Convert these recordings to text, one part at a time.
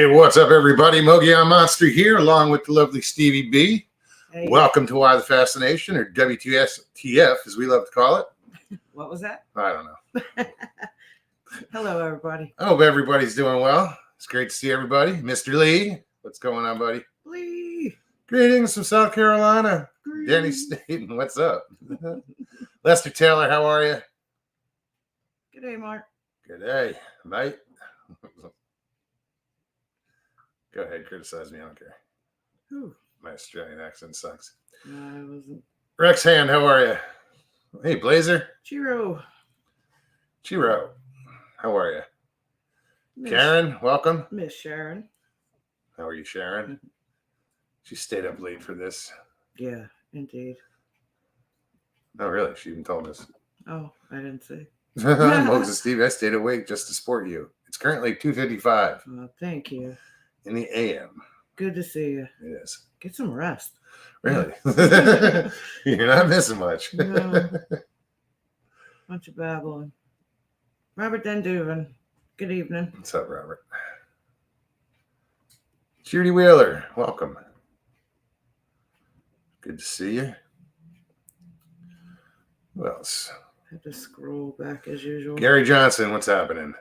Hey, what's up, everybody? Mogollon Monster here, along with the lovely Stevie B. Hey. Welcome to Why the Fascination, or WTF, as we love to call it. What was that? I don't know. Hello, everybody. I hope everybody's doing well. It's great to see everybody. Mr. Lee, what's going on, buddy? Lee. Greetings from South Carolina. Greetings. Danny Staten, what's up? Lester Taylor, how are you? Good day, Mark. Good day, mate. Go ahead, criticize me. I don't care. Whew. My Australian accent sucks. No, I wasn't. Rex Hand, how are you? Hey, Blazer. Chiro. Chiro, how are you? Miss, Karen, welcome. Miss Sharon. How are you, Sharon? She stayed up late for this. Yeah, indeed. Oh, really? She even told us. Oh, I didn't see. Moses Steve, I stayed awake just to support you. It's currently 2:55 Oh, thank you. in the AM. Good to see you. It is. Get some rest. Really? You're not missing much. No. Bunch of babbling. Robert Denduven. Good evening. What's up, Robert? Judy Wheeler, welcome. Good to see you. Who else? Have to scroll back as usual. Gary Johnson, what's happening?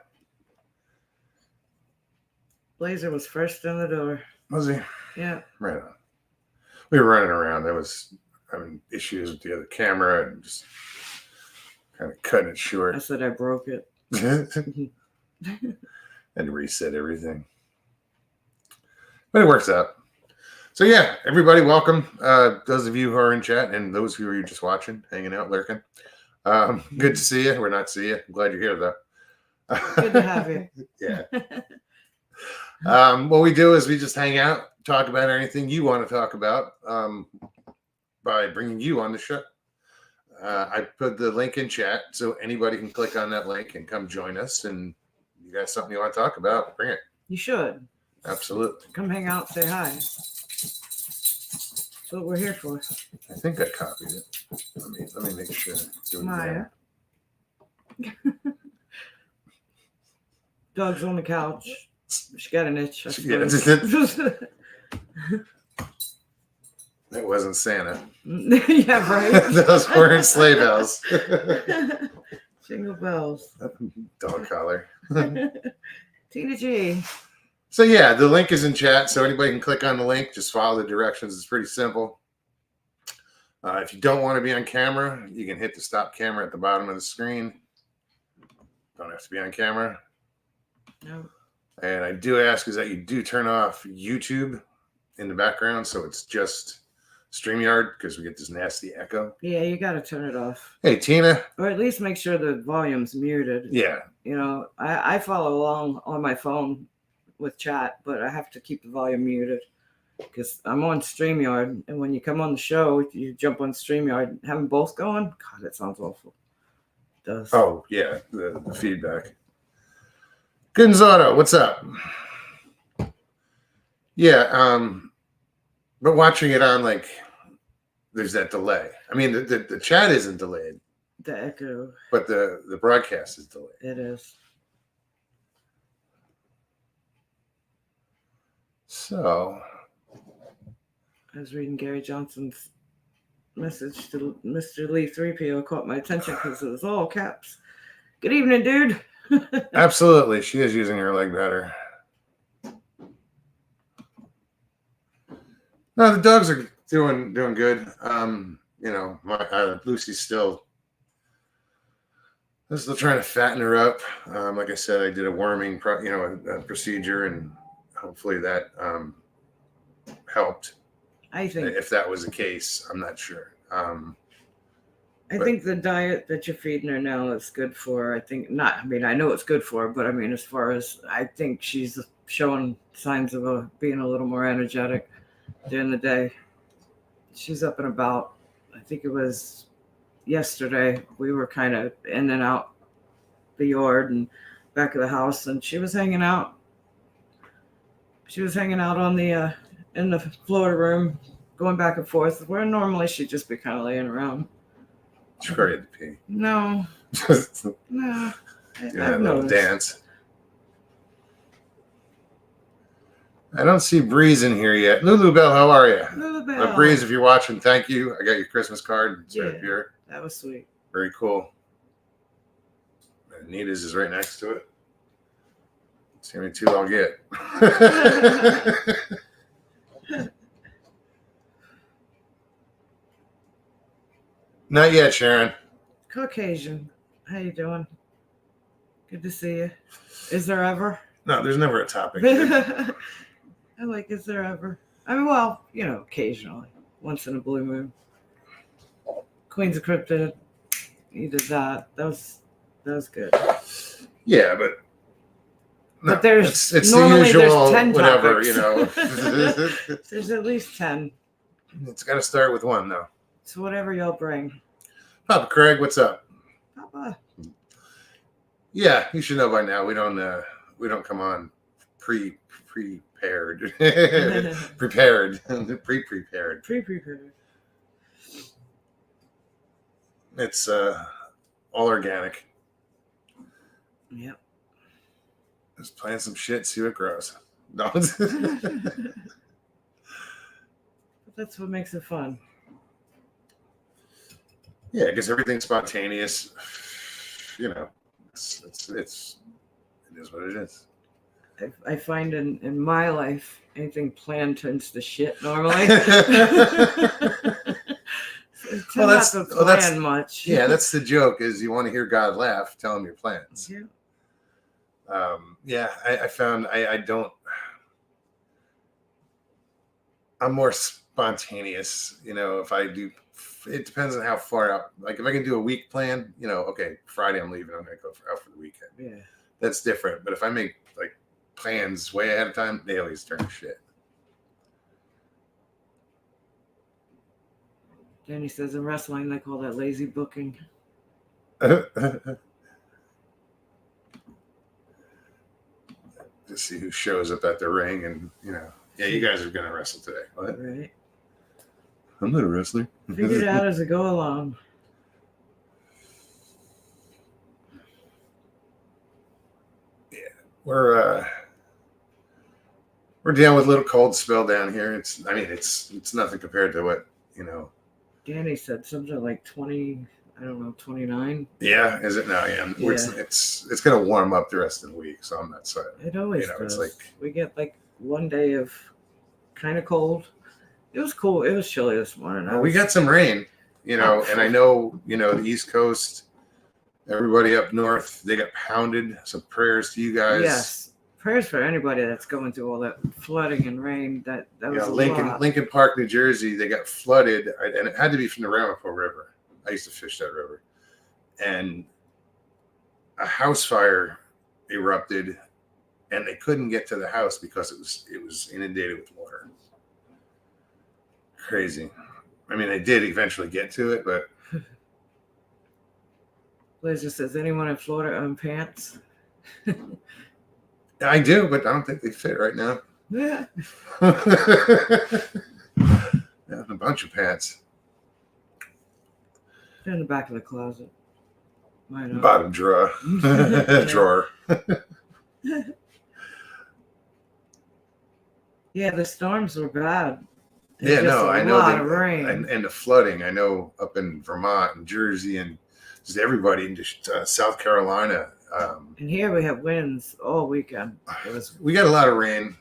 Blazer was first in the door. Was he? Yeah. Right on. We were running around. I was having issues with the other camera and just kind of cutting it I short. said I broke it. And reset everything. But it works out. So yeah, everybody welcome. Those of you who are in chat and those who are just watching, hanging out, lurking. Good to see you. We're not see you. I'm glad you're here though. Good to have you. Yeah. What we do is we just hang out, talk about anything you want to talk about by bringing you on the show. I put the link in chat so anybody can click on that link and come join us. And you got something you want to talk about, bring it. You should. Absolutely. Come hang out, say hi. That's what we're here for. I think I copied it. Let me make sure. Do it Maya. again. Dog's on the couch. She got an itch. I Yeah, suppose. That wasn't Santa. Yeah, right. Those weren't sleigh bells. Jingle bells. Dog collar. Tina G. So yeah, the link is in chat, so anybody can click on the link. Just follow the directions. It's pretty simple. If you don't want to be on camera, you can hit the stop camera at the bottom of the screen. Don't have to be on camera. No. And I do ask is that you do turn off YouTube in the background, so it's just StreamYard because we get this nasty echo. Yeah, you got to turn it off. Hey, Tina. Or at least make sure the volume's muted. Yeah. You know, I follow along on my phone with chat, but I have to keep the volume muted because I'm on StreamYard. And when you come on the show, you jump on StreamYard, have them both going. God, that sounds awful. It does. Oh, yeah, the feedback. Gonzato, what's up? Yeah, but watching it on, like, there's that delay. I mean, the chat isn't delayed. The echo. But the broadcast is delayed. It is. So I was reading Gary Johnson's message to Mr. Lee 3PO. Caught my attention because it was all caps. Good evening, dude. absolutely, she is using her leg better. No, the dogs are doing good. You know, Lucy's still trying to fatten her up. Like I said, I did a worming, procedure, and hopefully that helped. I think. If that was the case, I'm not sure. I think the diet that you're feeding her now is good for her. I know it's good for her, but I mean, as far as I think she's showing signs of being a little more energetic during the day. She's up and about. I think it was yesterday. We were kind of in and out the yard and back of the house, and she was hanging out. She was hanging out on the in the Florida room, going back and forth, where normally she'd just be kind of laying around. She probably had to pee. No. No. Doing that little dance. I don't see Breeze in here yet. Lulu Bell, how are you? Lulu Bell. Breeze, if you're watching, thank you. I got your Christmas card. It's right Yeah. here. That was sweet. Very cool. Anita's is right next to it. It's the only two I'll get. Not yet, Sharon. Caucasian. How you doing? Good to see you. Is there ever? No, there's never a topic here. I'm like, is there ever? I mean, well, you know, occasionally. Once in a blue moon. Queens of Cryptid. You did that. That was good. Yeah, but no, But there's it's normally the usual there's 10 whatever, topics. you know. There's at least 10. It's got to start with one, though. So whatever y'all bring. Papa Craig, what's up? Papa. Yeah, you should know by now. We don't come on prepared, prepared, pre-prepared. Pre-prepared. It's all organic. Yep. Just plant some shit, see what grows. No. That's what makes it fun. Yeah, because everything's spontaneous. You know, it is what it is. I find in my life, anything planned turns to shit normally. Well, that's not to plan much. Yeah, that's the joke. Is you want to hear God laugh? Tell him your plans. Yeah. Yeah, I found I don't. I'm more spontaneous. You know, if I do, it depends on how far out. Like if I can do a week plan, you know, okay, Friday I'm leaving. I'm gonna go out for the weekend. Yeah. That's different. But if I make like plans way ahead of time, they always turn to shit. Danny says in wrestling they call that lazy booking. To see who shows up at the ring, and you know, yeah, you guys are gonna wrestle today. What? Right. I'm not a wrestler. Figure it out as it go along. Yeah, we're dealing with a little cold spell down here. It's nothing compared to what, you know. Danny said something like 20, I don't know, 29. Yeah, is it now? Yeah, it's gonna warm up the rest of the week, so I'm not sorry. It always You know, does. it's like we get like one day of kind of cold. It was cool. It was chilly this morning. well, we got some rain, you know, and I know, you know, the East Coast, everybody up north, they got pounded. So prayers to you guys. Yes. Prayers for anybody that's going through all that flooding and rain. That was Yeah, a lot. Lincoln Park, New Jersey, they got flooded, and it had to be from the Ramapo River. I used to fish that river, and a house fire erupted, and they couldn't get to the house because it was inundated with water. Crazy. I mean, they did eventually get to it, but Liz just says, anyone in Florida own pants? I do, but I don't think they fit right now. Yeah. I have a bunch of pants. They're in the back of the closet. Mine are. Bottom drawer. Drawer. Yeah, the storms were bad. Yeah, no, I know lot of rain. and the flooding. I know up in Vermont and Jersey and just everybody in just South Carolina. And here we have winds all weekend. We got a lot of rain.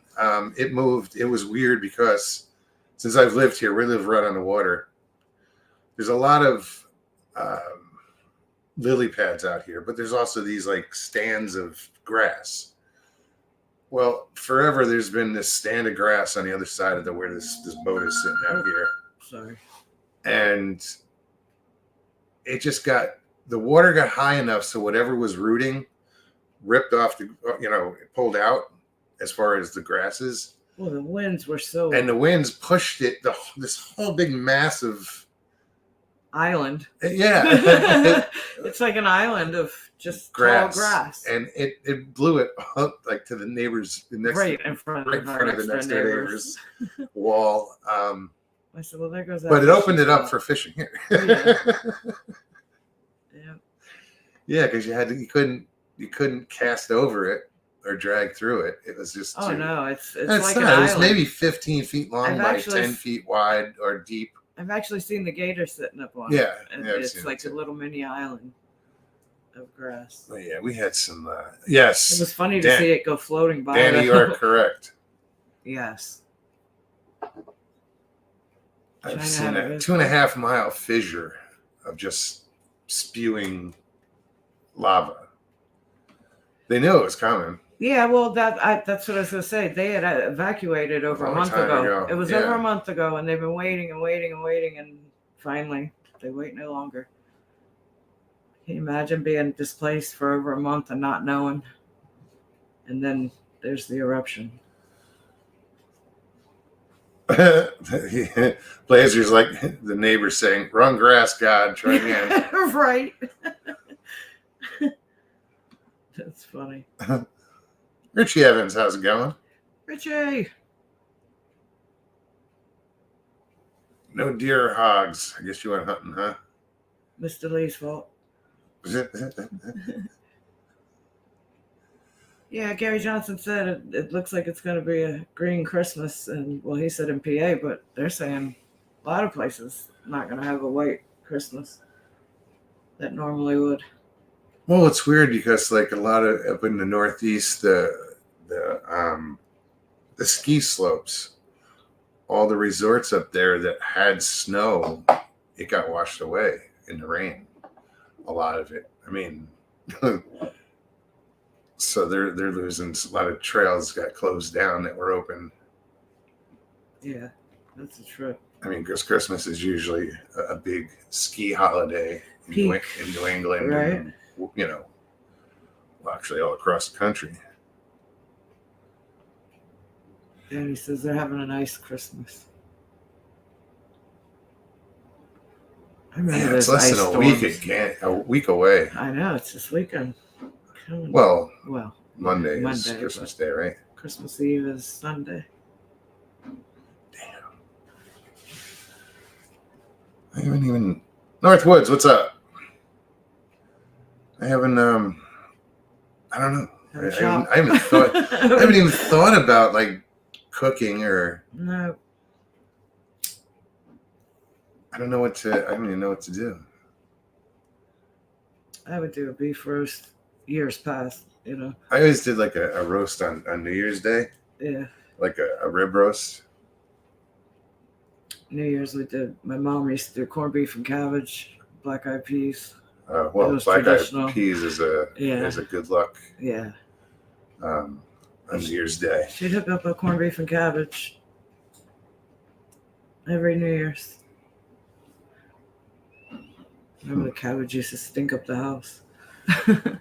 It moved. It was weird because since I've lived here, we live right on the water. There's a lot of lily pads out here, but there's also these like stands of grass. Well, forever there's been this stand of grass on the other side of where this boat is sitting out here. Sorry. And it just the water got high enough so whatever was rooting ripped off it pulled out as far as the grasses. Well, the winds were so. And the winds pushed it, this whole big massive island. Yeah. It's like an island of just grass. tall grass. And it blew it up like to the neighbors right in front of the next door neighbors wall. I said, well, there goes that. But it opened it up for fishing here. Yeah. Yeah, because you couldn't cast over it. or drag through it. It was just Oh too. no, it's It's like an not. It was island. maybe 15 feet long I've by actually 10 feet wide or deep. I've actually seen the gator sitting up on Yeah, it. And yeah, I've it's seen like it a too. little mini island of grass. But yeah, we had some. Yes, It was funny to see it go floating by. Danny, you are correct. Yes. I've China seen had a a good 2.5 mile fissure of just spewing lava. They knew it was coming. Yeah, well, that's what I was gonna say. They had evacuated over a long month time ago. ago, It was yeah. over a month ago, and they've been waiting and waiting and waiting, and finally they wait no longer. Can you imagine being displaced for over a month and not knowing? And then there's the eruption. Blazer's like the neighbor saying, "Wrong grass, God. Try again." Right. That's funny. Richie Evans, how's it going? Richie. No deer or hogs. I guess you went hunting, huh? Mr. Lee's fault. Yeah, Gary Johnson said it looks like it's going to be a green Christmas, and well, he said in PA, but they're saying a lot of places not going to have a white Christmas that normally would. Well, it's weird because like a lot of up in the Northeast, the ski slopes, all the resorts up there that had snow, it got washed away in the rain. A lot of it. I mean, so they're losing a lot of trails got closed down that were open. Yeah, that's a trip. I mean, because Christmas is usually a big ski holiday in New England, right? And, you know, well, actually all across the country. And he says they're having a nice Christmas. I remember it's less than a week away. I know, it's this weekend. Well, Monday is Christmas Day, right? Christmas Eve is Sunday. Damn. I haven't even Northwoods, what's up? I haven't I don't know. I haven't even thought about like cooking or no. I don't even know what to do. I would do a beef roast years past, you know. I always did like a roast on New Year's Day. Yeah. Like a rib roast. New Year's we did. My mom used to do corned beef and cabbage, black eyed peas. Black eyed peas is a good luck. Yeah. On New Year's Day. She'd hook up a corned beef and cabbage every New Year's. Remember the cabbage used to stink up the house. I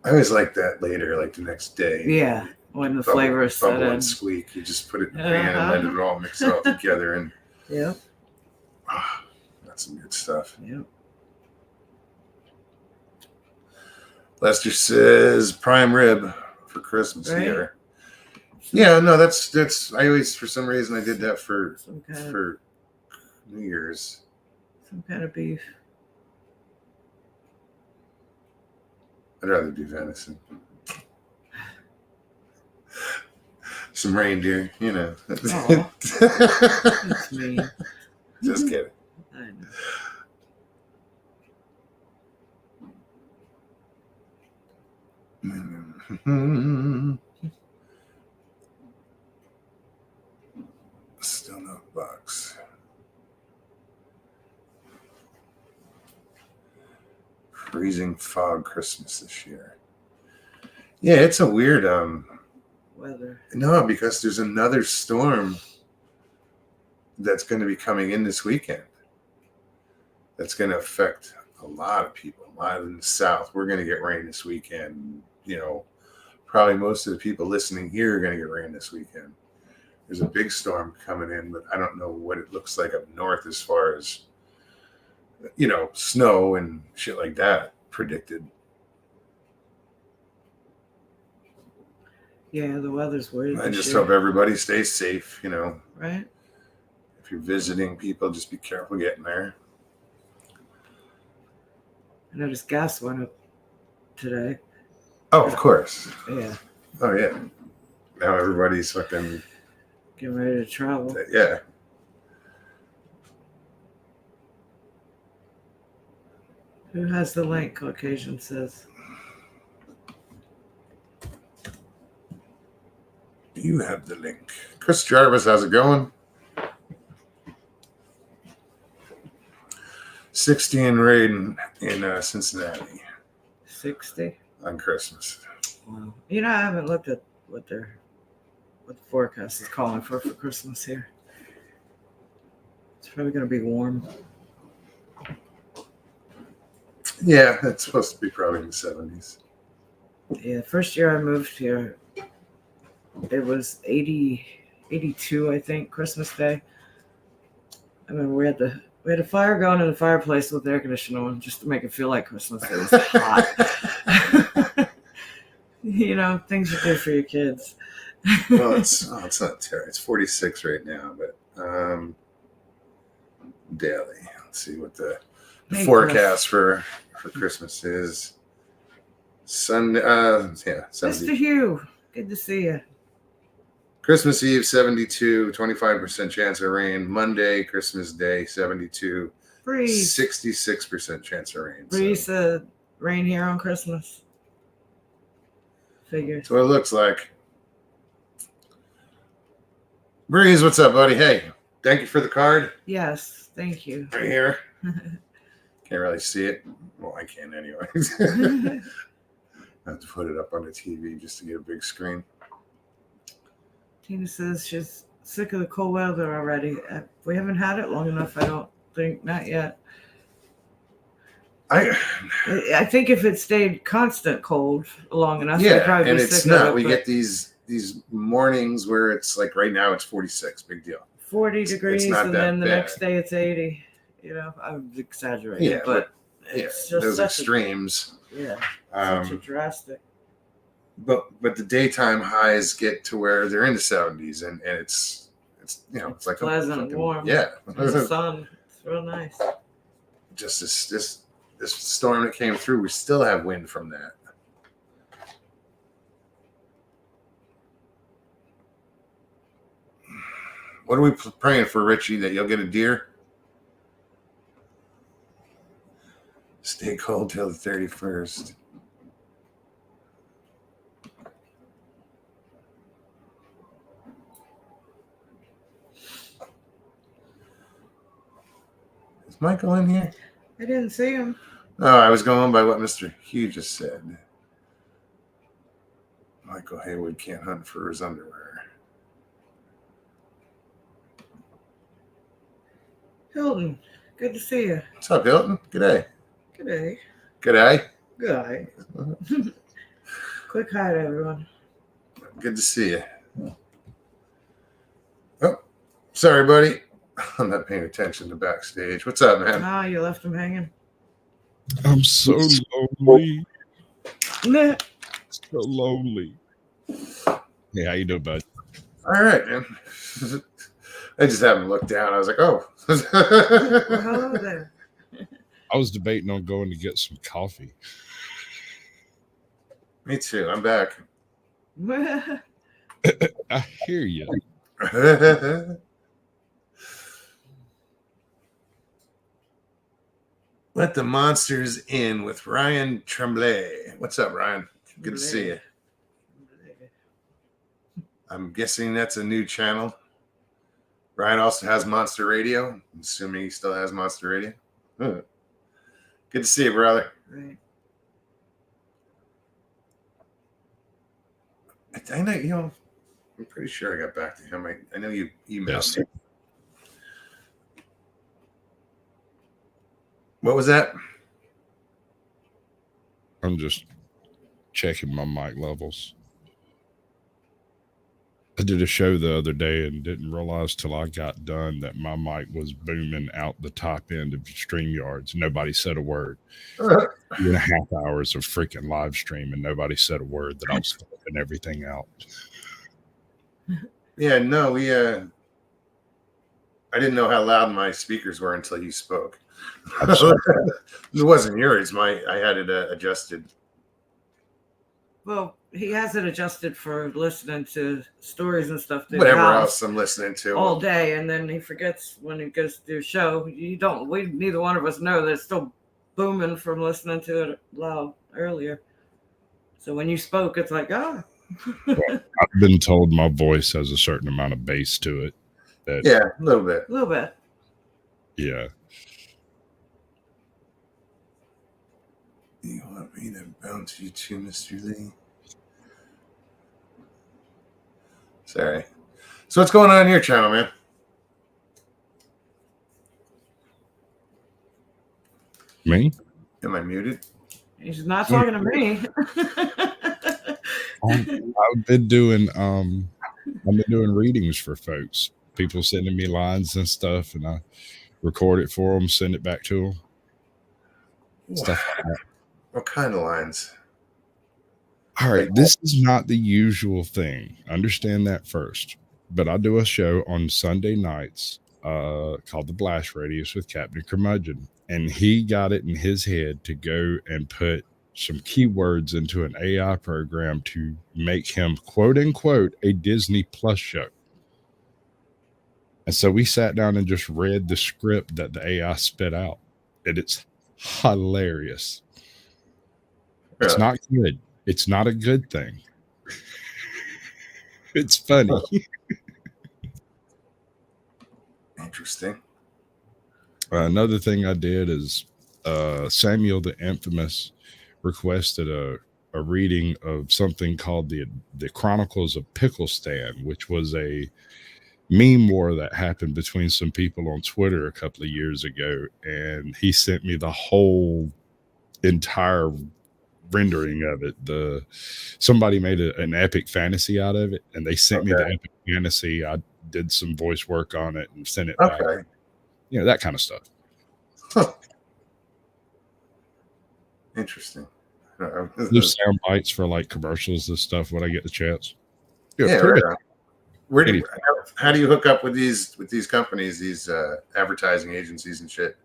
always like that later, like the next day. Yeah, when the flavors set in. And squeak. You just put it in the pan and let it all mix all together. And yeah, that's some good stuff. Yep. Lester says prime rib for Christmas here. Yeah, no, that's. I always, for some reason, I did that for New Year's. Some kind of beef. I'd rather do venison. Some reindeer, you know. That's me. Just kidding. I know. Still no box. Freezing fog Christmas this year. Yeah, it's a weird weather. No, because there's another storm that's going to be coming in this weekend. That's going to affect a lot of people. A lot in the South. We're going to get rain this weekend. You know, probably most of the people listening here are going to get rain this weekend. There's a big storm coming in, but I don't know what it looks like up north as far as, you know, snow and shit like that predicted. Yeah, the weather's weird. I just hope everybody stays safe, you know. Right. If you're visiting people, just be careful getting there. I noticed gas went up today. Oh, of course. Yeah, Oh, yeah. Now everybody's fucking, getting ready to travel. yeah. Who has the link? Caucasian says. You have the link. Chris Jarvis, how's it going? 60 and rain in Cincinnati 60 on Christmas. Wow. I haven't looked at what the forecast is calling for Christmas here. It's probably going to be warm. Yeah, it's supposed to be probably in the 70s. Yeah, the first year I moved here, it was 82, I think, Christmas Day. I remember we had a fire going in the fireplace with air conditioning on just to make it feel like Christmas. It was hot. Things you do for your kids. Well, it's not terrible. It's 46 right now, but daily. Let's see what the forecast for Christmas is. Sunday, Sunday. Mr. Hugh, good to see you. Christmas Eve, 72, 25% chance of rain. Monday, Christmas Day, 72, Breeze. 66% chance of rain. Breeze said rain here on Christmas. Figures. That's what it looks like. Breeze, what's up, buddy? Hey, thank you for the card. Yes, thank you. Right here. Can't really see it. Well, I can anyway. I have to put it up on the TV just to get a big screen. Tina says she's sick of the cold weather already. We haven't had it long enough, I don't think. Not yet. I think if it stayed constant cold long enough, yeah, probably and be it's sick not. of it, We get these mornings where it's like right now it's 46, big deal. 40 degrees, not and that then the bad. next day it's 80. I'm exaggerating, Yeah, but it's just those such extremes. such a drastic. But the daytime highs get to where they're in the 70s, and it's it's like pleasant and warm. Yeah, The sun, it's real nice. Just this storm that came through, we still have wind from that. What are we praying for, Richie? That you'll get a deer? Stay cold till the 31st. Is Michael in here? I didn't see him. Oh, I was going by what Mr. Hugh just said. Michael Haywood can't hunt for his underwear. Hilton, good to see you. What's up, Hilton? G'day. G'day. G'day. Good. Quick hi to everyone. Good to see you. Oh, sorry, buddy. I'm not paying attention to backstage. What's up, man? Ah, you left him hanging. I'm so lonely. Nah. So lonely. Hey, how you doing, bud? All right, man. I just haven't looked down. I was like, oh. Well, hello there. I was debating on going to get some coffee. Me too. I'm back. I hear you. Let the Monsters In with Ryan Tremblay. What's up, Ryan? Good to see you. I'm guessing that's a new channel. Ryan also has Monster Radio. I'm assuming he still has Monster Radio. Good to see you, brother. Right. I know, I'm pretty sure I got back to him. I know you emailed me. What was that? I'm just checking my mic levels. I did a show the other day and didn't realize till I got done that my mic was booming out the top end of StreamYards. Nobody said a word. 2.5 hours of freaking live stream and nobody said a word that I was flipping everything out. Yeah, no, I didn't know how loud my speakers were until you spoke. It wasn't yours. I had it adjusted. Well, he has it adjusted for listening to stories and stuff. through the Whatever house else I'm listening to. all day, and then he forgets when he goes to do a show. We neither one of us know that it's still booming from listening to it loud earlier. So when you spoke, it's like, I've been told my voice has a certain amount of bass to it. Yeah, a little bit. a little bit. Yeah. You want me to bounce you too, Mr. Lee? Sorry. So what's going on in your channel, man? Me? Am I muted? He's not talking to me. I've been doing readings for folks. People sending me lines and stuff, and I record it for them, send it back to them. Stuff like that. What kind of lines? All right, this is not the usual thing. Understand that first. But I do a show on Sunday nights called The Blast Radius with Captain Curmudgeon. And he got it in his head to go and put some keywords into an AI program to make him, quote unquote, a Disney Plus show. And so we sat down and just read the script that the AI spit out. And it's hilarious. It's not good. It's not a good thing. It's funny. Interesting. Another thing I did is Samuel the Infamous requested a reading of something called the Chronicles of Pickle Stand, which was a meme war that happened between some people on Twitter a couple of years ago. And he sent me the whole entire rendering of it. Somebody made an epic fantasy out of it, and they sent me the epic fantasy. I did some voice work on it and sent it back. You know, that kind of stuff. Huh. Interesting. There's sound bites for like commercials and stuff when I get the chance. Yeah, right. How do you hook up with these companies, these advertising agencies and shit?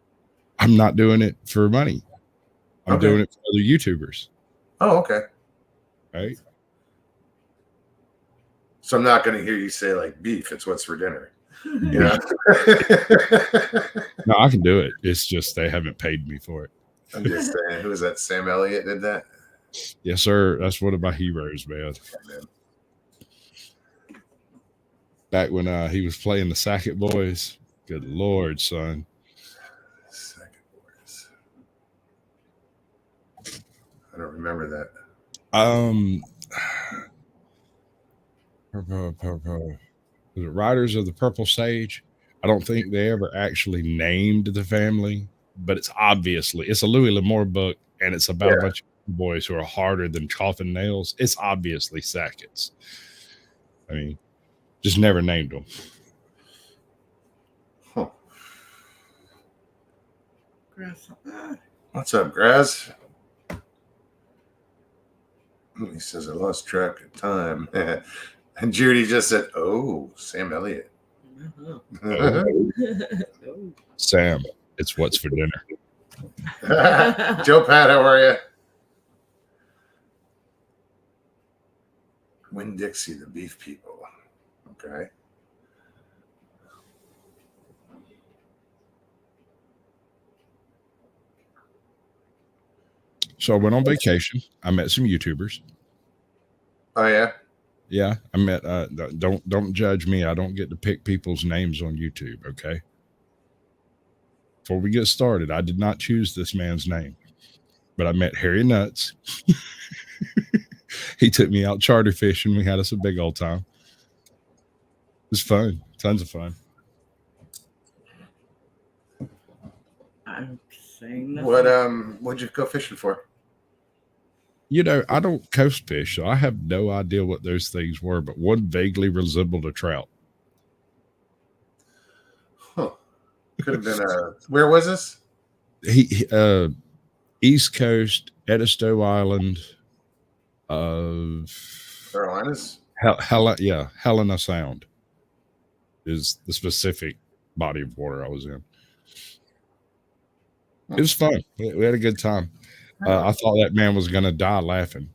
I'm not doing it for money. I'm doing it for other YouTubers. Oh, okay. Right. So I'm not going to hear you say like beef. It's what's for dinner. Yeah. No, I can do it. It's just they haven't paid me for it. I'm just saying. Who was that? Sam Elliott did that? Yes, sir. That's one of my heroes, man. Back when he was playing the Sackett Boys. Good Lord, son. Sackett Boys. I don't remember that. Was it Riders of the Purple Sage? I don't think they ever actually named the family, but it's a Louis L'Amour book, and it's about a bunch of boys who are harder than coffin nails. It's obviously Sackett's. I mean, just never named them. Huh. What's up, Graz? He says I lost track of time. And Judy just said, "Oh, Sam Elliott." Sam, it's what's for dinner. Joe Pat, how are you? Winn-Dixie, the beef people. Okay. So I went on vacation. I met some YouTubers. Oh yeah. Yeah, I met. Don't judge me. I don't get to pick people's names on YouTube. Okay. Before we get started, I did not choose this man's name, but I met Harry Nuts. He took me out charter fishing. We had us a big old time. It was fun. Tons of fun. I'm saying nothing. What'd you go fishing for? You know, I don't coast fish, so I have no idea what those things were, but one vaguely resembled a trout. Huh. Could have been where was this? East Coast, Edisto Island, Carolinas? Helena Sound is the specific body of water I was in. It was fun. We had a good time. I thought that man was going to die laughing.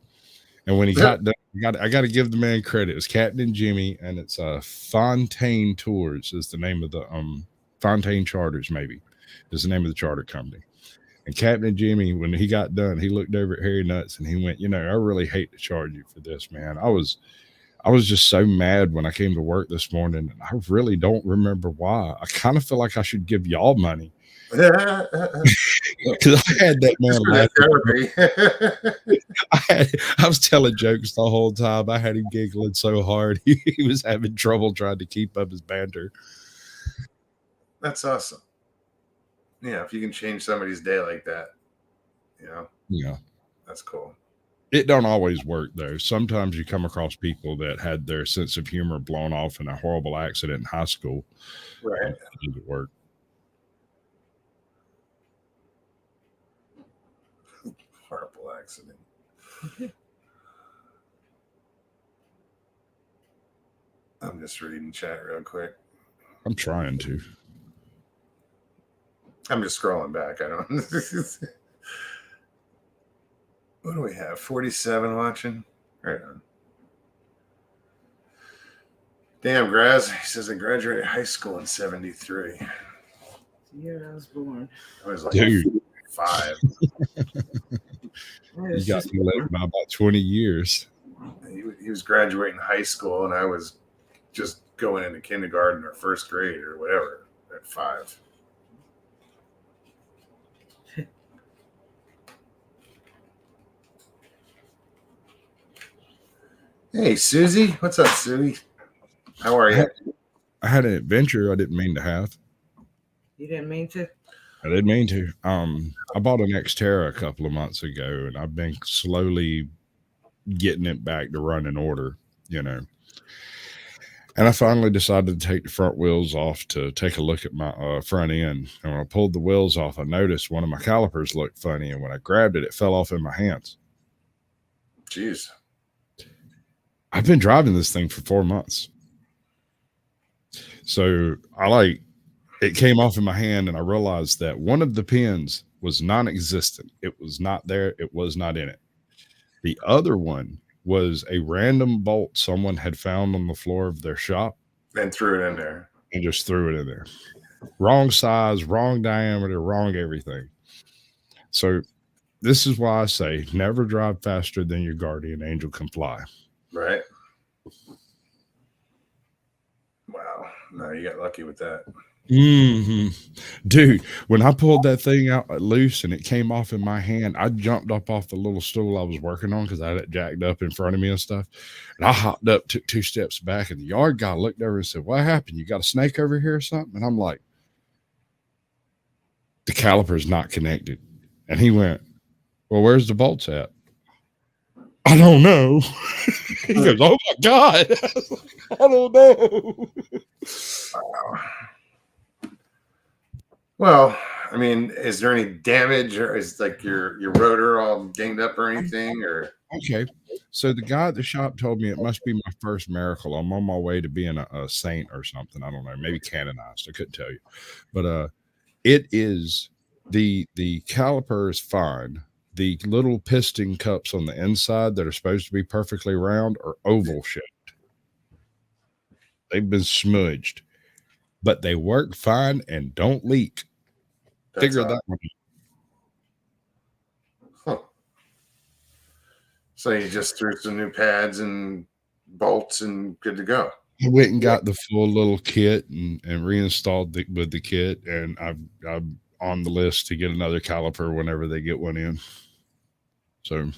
And when he got done, I got to give the man credit. It's Captain Jimmy, and it's Fontaine Tours is the name of the Fontaine Charters, maybe is the name of the charter company. And Captain Jimmy, when he got done, he looked over at Harry Nuts and he went, "You know, I really hate to charge you for this, man. I was just so mad when I came to work this morning, and I really don't remember why. I kind of feel like I should give y'all money." Because I had that man laughing. I was telling jokes the whole time. I had him giggling so hard. He was having trouble trying to keep up his banter. That's awesome. Yeah, if you can change somebody's day like that, Yeah, that's cool. It don't always work though. Sometimes you come across people that had their sense of humor blown off in a horrible accident in high school. Right. It doesn't work. Horrible accident. I'm just reading chat real quick. I'm trying to. I'm just scrolling back. I don't. What do we have? 47 watching? Right on. Damn, Graz. He says I graduated high school in 73. Yeah, I was born. I was like Dude. 5. You got me late by about 20 years. He was graduating high school, and I was just going into kindergarten or first grade or whatever at 5. Hey, Susie. What's up, Susie? How are you? I had an adventure I didn't mean to have. You didn't mean to? I didn't mean to. I bought an Xterra a couple of months ago, and I've been slowly getting it back to running order, And I finally decided to take the front wheels off to take a look at my front end. And when I pulled the wheels off, I noticed one of my calipers looked funny, and when I grabbed it, it fell off in my hands. Jeez. I've been driving this thing for 4 months. So it came off in my hand, and I realized that one of the pins was non-existent. It was not there. It was not in it. The other one was a random bolt someone had found on the floor of their shop. And threw it in there. And just threw it in there. Wrong size, wrong diameter, wrong everything. So this is why I say never drive faster than your guardian angel can fly. Right. Wow. No, you got lucky with that. Mm-hmm. Dude, when I pulled that thing out loose and it came off in my hand, I jumped up off the little stool I was working on because I had it jacked up in front of me and stuff. And I hopped up, took 2 steps back, and the yard guy looked over and said, "What happened? You got a snake over here or something?" And I'm like, "The caliper's not connected." And he went, "Well, where's the bolts at?" "I don't know." He goes, "Oh my God." I don't know. Wow. Well, I mean, is there any damage, or is like your rotor all dinged up or anything? Or okay, so the guy at the shop told me it must be my first miracle. I'm on my way to being a saint or something. I don't know, maybe canonized. I couldn't tell you, but it is the caliper is fine. The little piston cups on the inside that are supposed to be perfectly round are oval shaped. They've been smudged, but they work fine and don't leak. Figure that one out. Huh. So you just threw some new pads and bolts and good to go. I went and got the full little kit and reinstalled with the kit, and I'm on the list to get another caliper whenever they get one in. So,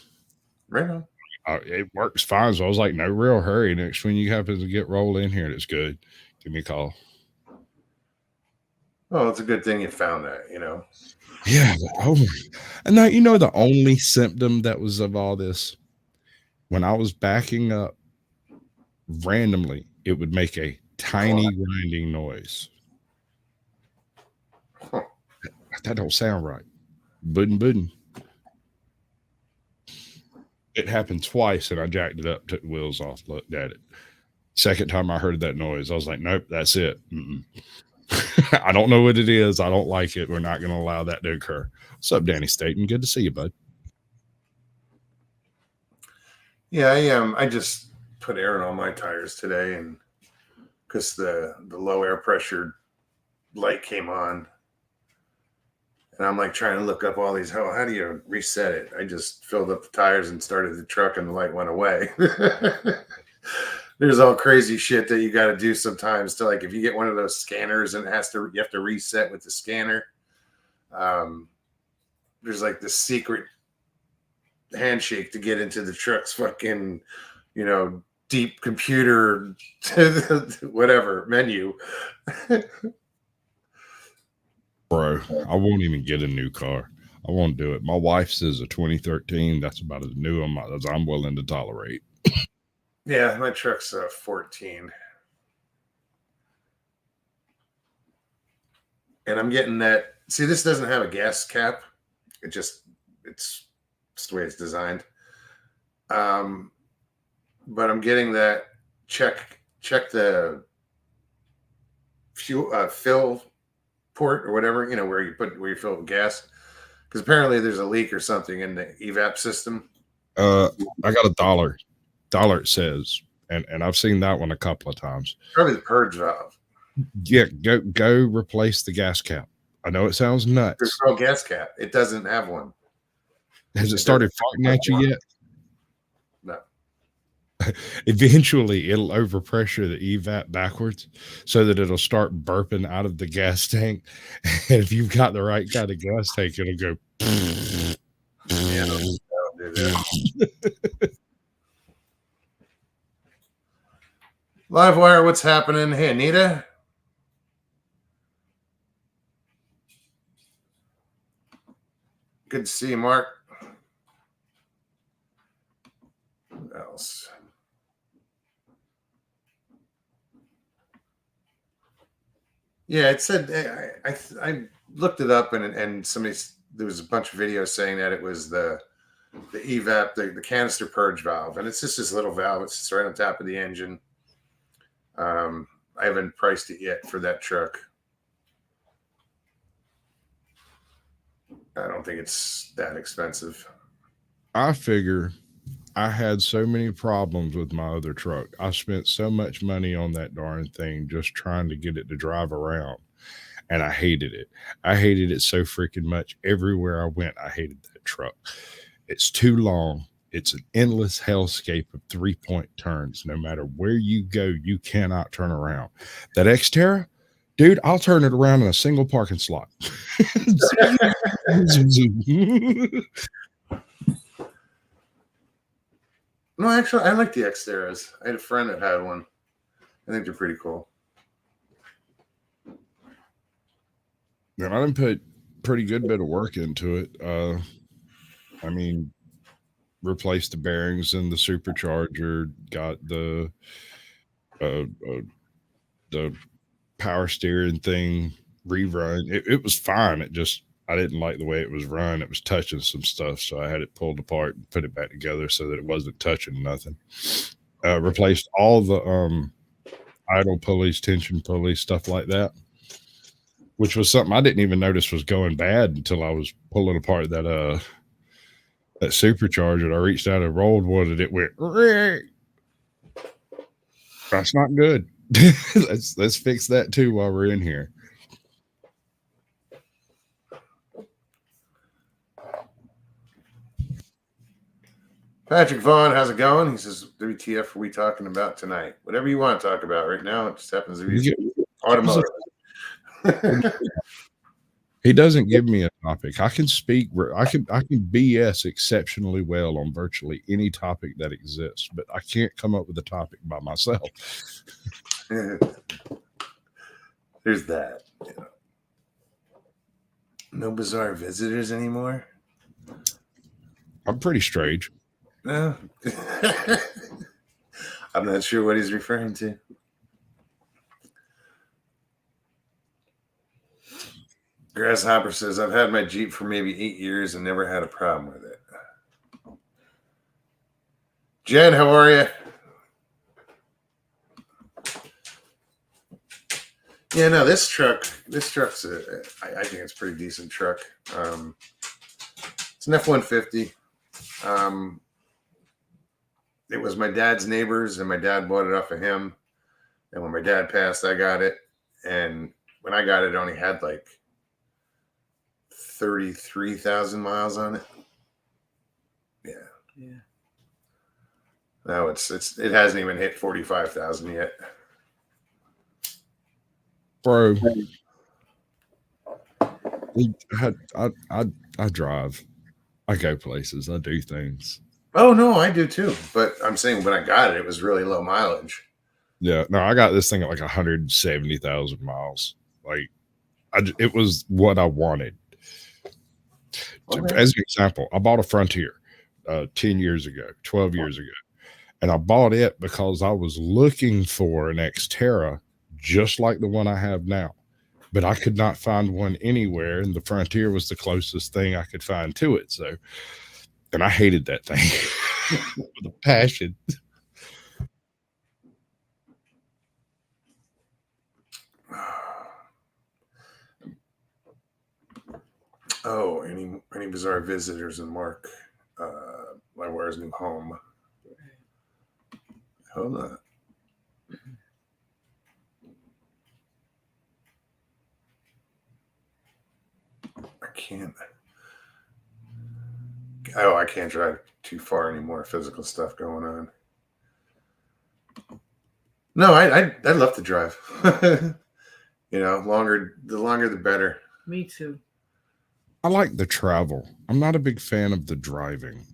right on. It works fine. So I was like, no real hurry. Next when you happen to get rolled in here and it's good, give me a call. Well, it's a good thing you found that, Yeah. And now, the only symptom that was of all this, when I was backing up randomly, it would make a tiny grinding noise. Huh. That don't sound right. Buddin'. It happened twice, and I jacked it up, took the wheels off, looked at it. Second time I heard that noise, I was like, nope, that's it. I don't know what it is. I don't like it. We're not going to allow that to occur. What's up, Danny Staten? Good to see you, bud. Yeah, I just put air in all my tires today, and because the low air pressure light came on, and I'm like trying to look up all these. How do you reset it? I just filled up the tires and started the truck, and the light went away. There's all crazy shit that you got to do sometimes to, like, if you get one of those scanners and you have to reset with the scanner. There's like this secret handshake to get into the truck's fucking, deep computer, whatever menu. Bro, I won't even get a new car. I won't do it. My wife's is a 2013. That's about as new as I'm willing to tolerate. Yeah, my truck's a 14. And I'm getting that. See, this doesn't have a gas cap. It's the way it's designed. But I'm getting that check the fuel fill port or whatever, where you fill with gas. Because apparently there's a leak or something in the evap system. I got $1. $1 it says, and I've seen that one a couple of times. Probably the purge valve. Yeah, go replace the gas cap. I know it sounds nuts. There's no gas cap. It doesn't have one. Has it started farting at you yet? No. Eventually, it'll overpressure the evap backwards so that it'll start burping out of the gas tank. And if you've got the right kind of gas tank, it'll go. Yeah, don't do that. Livewire, what's happening? Hey, Anita. Good to see you, Mark. What else? Yeah, it said I looked it up, and there was a bunch of videos saying that it was the evap, the canister purge valve, and it's just this little valve. It sits right on top of the engine. I haven't priced it yet for that truck. I don't think it's that expensive. I figure I had so many problems with my other truck. I spent so much money on that darn thing just trying to get it to drive around, and I hated it. I hated it so freaking much. Everywhere I went, I hated that truck. It's too long. It's an endless hellscape of 3-point turns. No matter where you go, you cannot turn around. That Xterra, dude, I'll turn it around in a single parking slot. No, actually, I like the Xteras. I had a friend that had one. I think they're pretty cool. Yeah, I didn't put pretty good bit of work into it. I mean, replaced the bearings in the supercharger, got the power steering thing rerun. It was fine. I didn't like the way it was run. It was touching some stuff, so I had it pulled apart and put it back together so that it wasn't touching nothing. Replaced all the idle pulleys, tension pulleys, stuff like that, which was something I didn't even notice was going bad until I was pulling apart that supercharger. I reached out and rolled one, and it went. That's not good. Let's fix that too while we're in here. Patrick Vaughn, how's it going? He says, WTF are we talking about tonight? Whatever you want to talk about right now. It just happens to be automotive. He doesn't give me a topic. I can speak. I can BS exceptionally well on virtually any topic that exists, but I can't come up with a topic by myself. There's that. Yeah. No bizarre visitors anymore. I'm pretty strange. No. I'm not sure what he's referring to. Grasshopper says, I've had my Jeep for maybe 8 years and never had a problem with it. Jen, how are you? Yeah, no, this truck's I think it's a pretty decent truck. It's an F-150. it was my dad's neighbors, and my dad bought it off of him. And when my dad passed, I got it. And when I got it, it only had like 33,000 miles on it. Yeah. Yeah. No, it hasn't even hit 45,000 yet. Bro, I drive. I go places. I do things. Oh, no, I do too. But I'm saying when I got it, it was really low mileage. Yeah, no, I got this thing at like 170,000 miles. Like, it was what I wanted. Okay. As an example, I bought a Frontier 10 years ago, 12 years ago. And I bought it because I was looking for an Xterra just like the one I have now. But I could not find one anywhere, and the Frontier was the closest thing I could find to it. So, and I hated that thing with a passion. Oh, any bizarre visitors in Mark Lyware's new home? Hold on. I can't. Oh, I can't drive too far anymore. Physical stuff going on. No, I'd love to drive. You know, the longer the better. Me too. I like the travel. I'm not a big fan of the driving.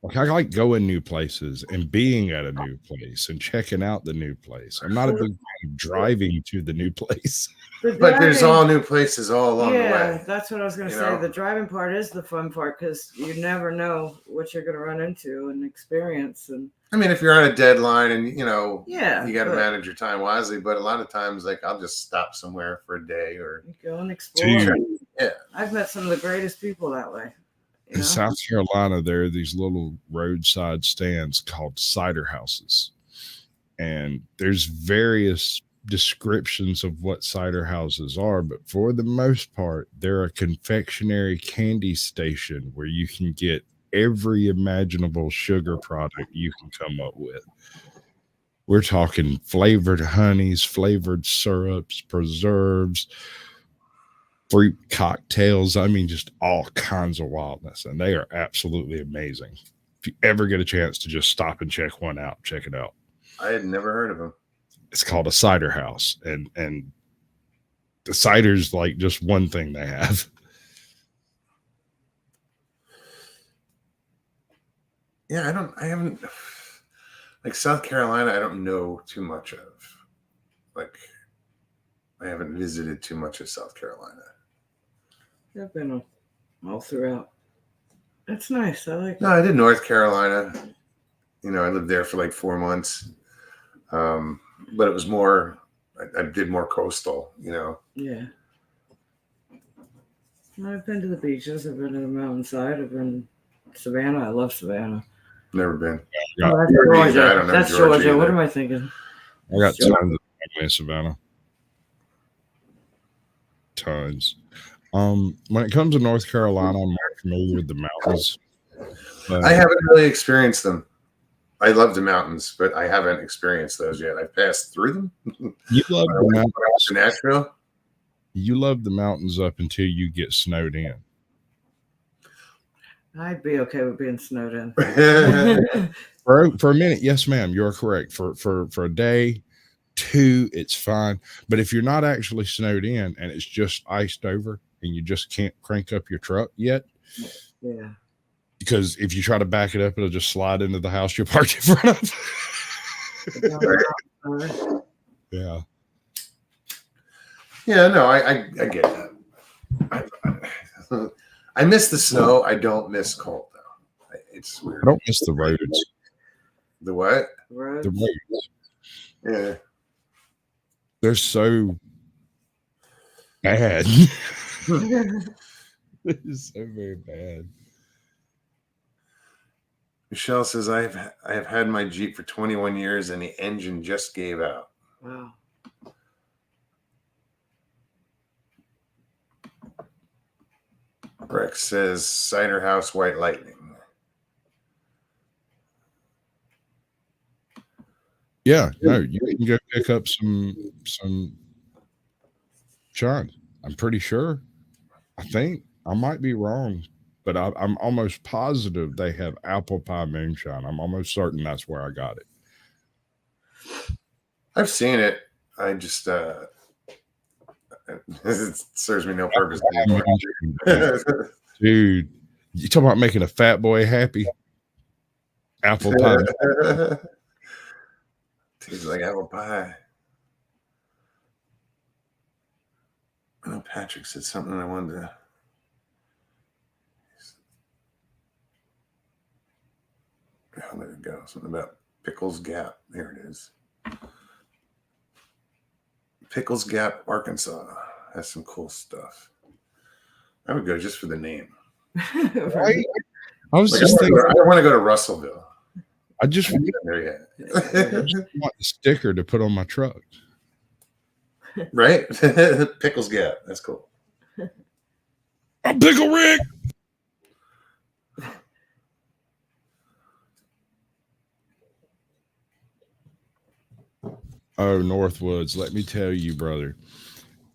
Like, I like going new places and being at a new place and checking out the new place. I'm not a big fan of driving to the new place. But there's all new places all along the way. Yeah, that's what I was going to say. know? The driving part is the fun part because you never know what you're going to run into and experience. And I mean, if you're on a deadline and you got to manage your time wisely. But a lot of times, like I'll just stop somewhere for a day or go and explore. Yeah, I've met some of the greatest people that way. In South Carolina, there are these little roadside stands called cider houses. And there's various descriptions of what cider houses are, but for the most part, they're a confectionery candy station where you can get every imaginable sugar product you can come up with. We're talking flavored honeys, flavored syrups, preserves, fruit cocktails. I mean, just all kinds of wildness, and they are absolutely amazing. If you ever get a chance to just stop and check one out, check it out. I had never heard of them. It's called a cider house, and the cider's like just one thing they have. Yeah, I haven't like South Carolina. I don't know too much of. Like, I haven't visited too much of South Carolina. I've been all throughout. That's nice. I like. No, I did North Carolina. I lived there for like 4 months. But it was more. I did more coastal. Yeah. I've been to the beaches. I've been to the mountainside. I've been Savannah. I love Savannah. Never been. Oh, that's Georgia. I don't know That's Georgia. Georgia. What am I thinking? I got tons of family in Savannah. Tons. When it comes to North Carolina, I'm more familiar with the mountains. I haven't really experienced them. I love the mountains, but I haven't experienced those yet. I've passed through them. You love the mountains. In Nashville. You love the mountains up until you get snowed in. I'd be okay with being snowed in. For a minute, yes, ma'am, you're correct. For a day, 2, it's fine. But if you're not actually snowed in and it's just iced over and you just can't crank up your truck yet, yeah. Because if you try to back it up, it'll just slide into the house you're parked in front of. Yeah. Yeah, no, I get that. I miss the snow. I don't miss cold though. It's weird. I don't miss the roads. The what? Roads. The roads. Yeah. They're so bad. It's so very bad. Michelle says I have had my Jeep for 21 years and the engine just gave out. Wow. Rex says Cider House White Lightning. Yeah, no, you can go pick up some Sean. I'm pretty sure. I think I might be wrong, but I'm almost positive they have apple pie moonshine. I'm almost certain that's where I got it. I've seen it. I just it serves me no purpose anymore. Dude, you talking about making a fat boy happy? Apple pie. Tastes like apple pie. I know Patrick said something I wanted to. Oh, there it go. Something about Pickles Gap. There it is. Pickles Gap, Arkansas. Has some cool stuff. I would go just for the name. Right? I was Like, just thinking, I want to go to Russellville. I just There yet. want the sticker to put on my truck. Right? Pickles Gap. That's cool. I'm Pickle Rick. Oh, Northwoods, let me tell you, brother.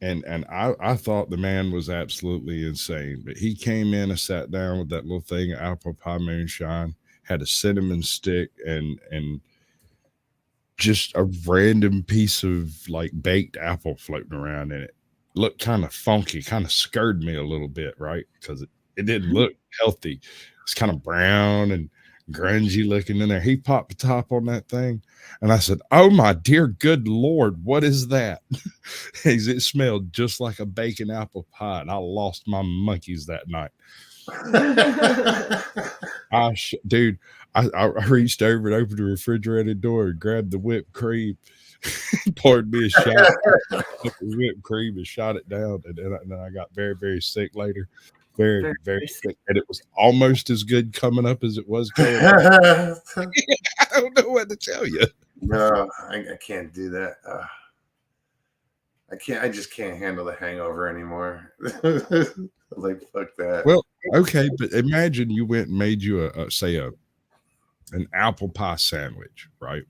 And I thought the man was absolutely insane, but he came in and sat down with that little thing of apple pie moonshine, had a cinnamon stick and just a random piece of like baked apple floating around in it. Looked kind of funky, kind of scared me a little bit, right? Because it didn't look healthy. It's kind of brown and grungy looking in there. He popped the top on that thing, and I said, "Oh my dear good Lord, what is that?" It smelled just like a bacon apple pie, and I lost my monkeys that night. Dude, I reached over and opened the refrigerator door and grabbed the whipped cream, poured me a shot of whipped cream and shot it down, and then I got very, very sick later. Very, very sick. And it was almost as good coming up as it was going up. I don't know what to tell you. No, I can't do that. I just can't handle the hangover anymore. Like, fuck that. Well, okay, but imagine you went and made you an apple pie sandwich, right?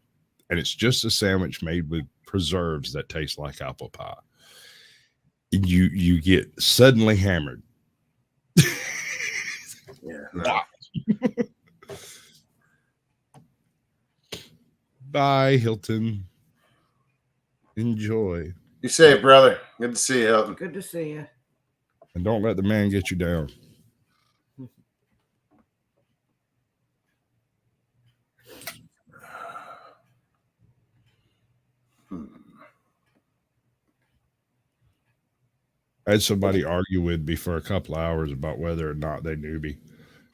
And it's just a sandwich made with preserves that taste like apple pie. You get suddenly hammered. Yeah. No. Bye, Hilton. Enjoy. You safe, brother. Good to see you, Hilton. Good to see you. And don't let the man get you down. I had somebody argue with me for a couple of hours about whether or not they knew me.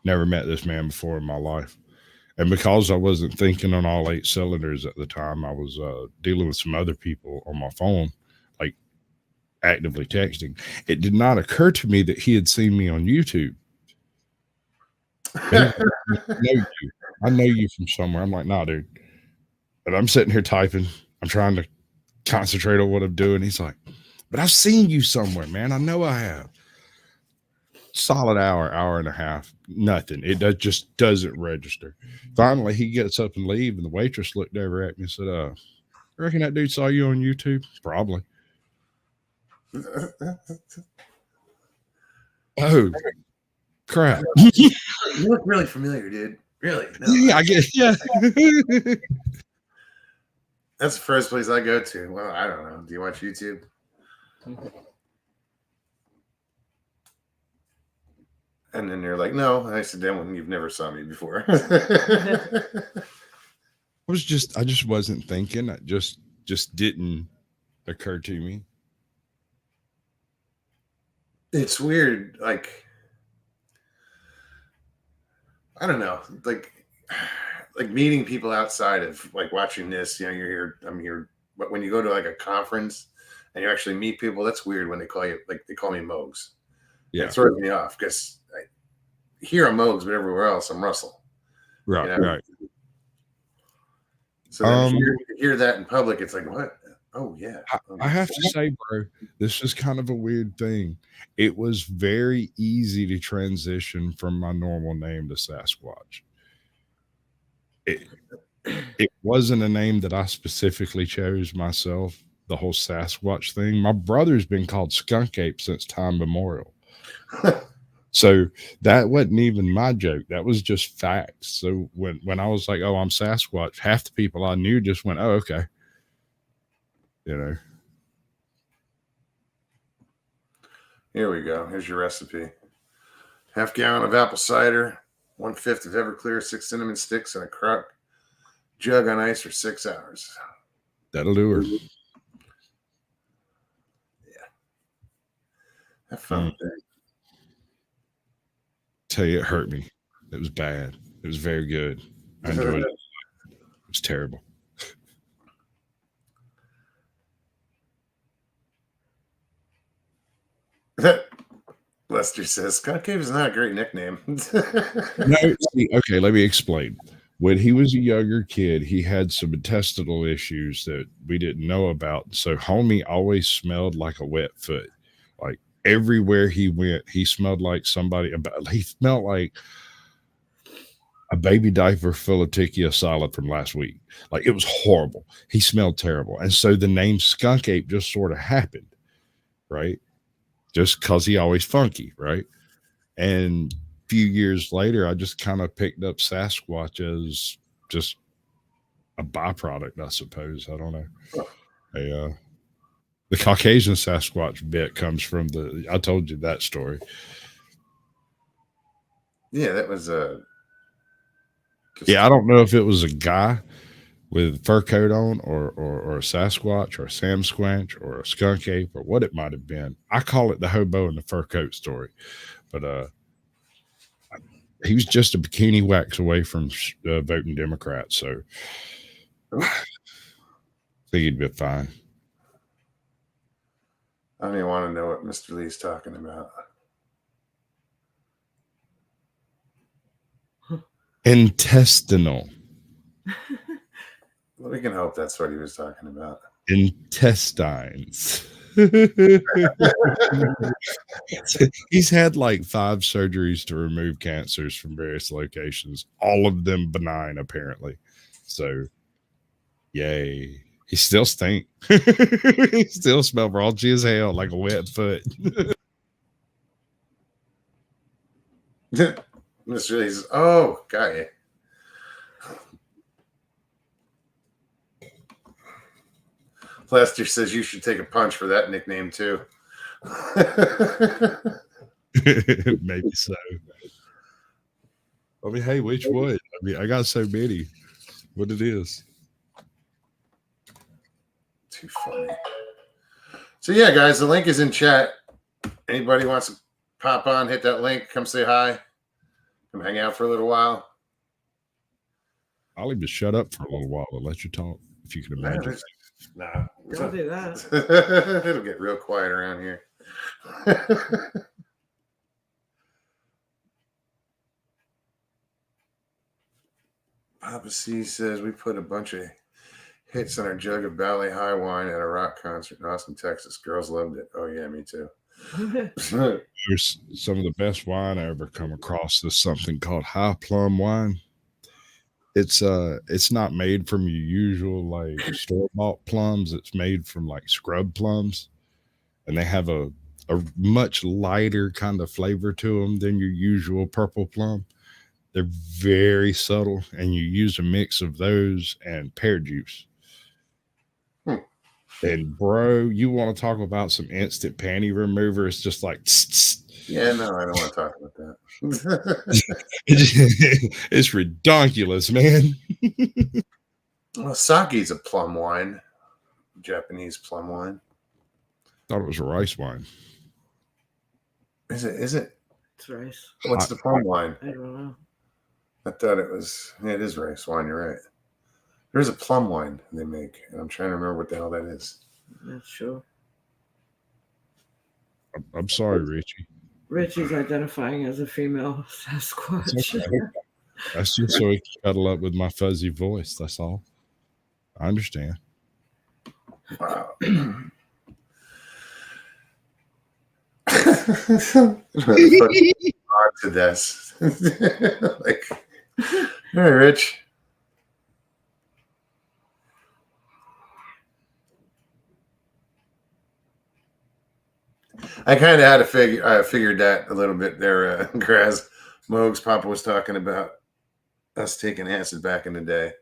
Never met this man before in my life. And because I wasn't thinking on all 8 cylinders at the time, I was dealing with some other people on my phone, like actively texting. It did not occur to me that he had seen me on YouTube. I know you from somewhere. I'm like, nah, dude. And I'm sitting here typing. I'm trying to concentrate on what I'm doing. He's like, but I've seen you somewhere, man. I know I have. Solid hour and a half, nothing. It just doesn't register. Finally, he gets up and leaves, and the waitress looked over at me and said, "I reckon that dude saw you on YouTube." Probably. Oh, crap! You look really familiar, dude. Really? No. Yeah, I guess. Yeah. That's the first place I go to. Well, I don't know. Do you watch YouTube? And then you're like, no. And I said, then you've never saw me before. I just wasn't thinking. It just didn't occur to me. It's weird. Like, I don't know. Like meeting people outside of like watching this, you're here, I'm here. But when you go to like a conference and you actually meet people, that's weird when they call you, like they call me Mogs. Yeah. It throws me off because here I'm Mogs, but everywhere else I'm Russell. Right, right. So then you hear that in public, it's like, what? Oh, yeah. I have to say, bro, this is kind of a weird thing. It was very easy to transition from my normal name to Sasquatch. it wasn't a name that I specifically chose myself. The whole Sasquatch thing. My brother's been called Skunk Ape since time memorial. So that wasn't even my joke. That was just facts. So when I was like, "Oh, I'm Sasquatch," half the people I knew just went, "Oh, okay," you know. Here we go. Here's your recipe: half gallon of apple cider, 1/5 of Everclear, 6 cinnamon sticks, and a crock jug on ice for 6 hours. That'll do her. Have fun with that. Tell you, it hurt me. It was bad. It was very good. I enjoyed it. It was terrible. Lester says Skunk Cave is not a great nickname. No, see, okay, let me explain. When he was a younger kid, he had some intestinal issues that we didn't know about. So homie always smelled like a wet foot. Like everywhere he went, he smelled like somebody. He smelled like a baby diaper full of tikka salad from last week. Like it was horrible. He smelled terrible. And so the name Skunk Ape just sort of happened, right? Just because he always funky, right? And a few years later, I just kind of picked up Sasquatch as just a byproduct, I suppose. I don't know. The Caucasian Sasquatch bit comes from I told you that story. Yeah, that was yeah, I don't know if it was a guy with a fur coat on or a Sasquatch or a Sam Squanch or a Skunk Ape or what it might have been. I call it the hobo and the fur coat story. But he was just a bikini wax away from voting Democrat. So I think he'd be fine. I don't even want to know what Mr. Lee's talking about. Intestinal. We can hope that's what he was talking about. Intestines. He's had like 5 surgeries to remove cancers from various locations, all of them benign, apparently. So, yay. He still stink. He still smell raunchy as hell, like a wet foot. Mr. Lee says, "Oh, got you." Lester says you should take a punch for that nickname too. Maybe so. I mean, hey, which one? I mean, I got so many. What it is. Too funny. So yeah, guys, the link is in chat. Anybody wants to pop on, hit that link, come say hi, come hang out for a little while. I'll even shut up for a little while and let you talk, if you can imagine. Nah, Don't do that. It'll get real quiet around here. Papa C says we put a bunch of hits on our jug of Valley High wine at a rock concert in Austin, Texas. Girls loved it. Oh yeah, me too. There's some of the best wine I ever come across is something called High Plum wine. It's not made from your usual like store-bought plums. It's made from like scrub plums, and they have a much lighter kind of flavor to them than your usual purple plum. They're very subtle, and you use a mix of those and pear juice. And bro, you want to talk about some instant panty remover? It's just like, yeah, no, I don't want to talk about that. It's ridiculous, man. Well, sake's a plum wine, Japanese plum wine. Thought it was a rice wine. Is it? It's rice. What's the plum wine? I don't know. I thought it was. Yeah, it is rice wine. You're right. There's a plum wine they make, and I'm trying to remember what the hell that is. Not sure. I'm sorry, Richie. Richie's identifying as a female Sasquatch. Okay. That's just so he can cuddle up with my fuzzy voice. That's all. I understand. Wow. To this. Like, all right, Rich. I kind of had to figured that a little bit there, Graz. Mogs Papa was talking about us taking acid back in the day.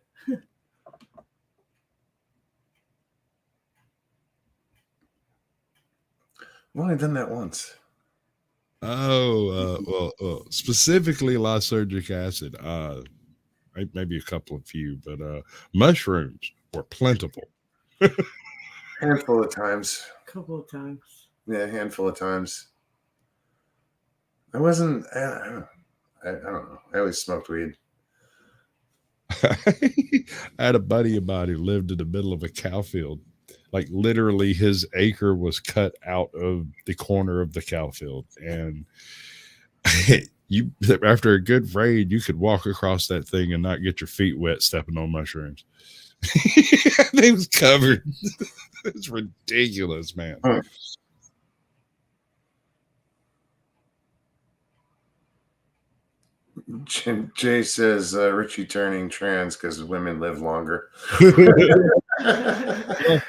I've only done that once. Well, specifically lysergic acid. Maybe a couple of few, but mushrooms were plentiful. Handful of times. A couple of times. Yeah, a handful of times. I wasn't. I don't know. I always smoked weed. I had a buddy of mine who lived in the middle of a cow field. Like literally his acre was cut out of the corner of the cow field. And you, after a good rain, you could walk across that thing and not get your feet wet stepping on mushrooms. They was covered. It's ridiculous, man. Huh. Jay says Richie turning trans because women live longer. It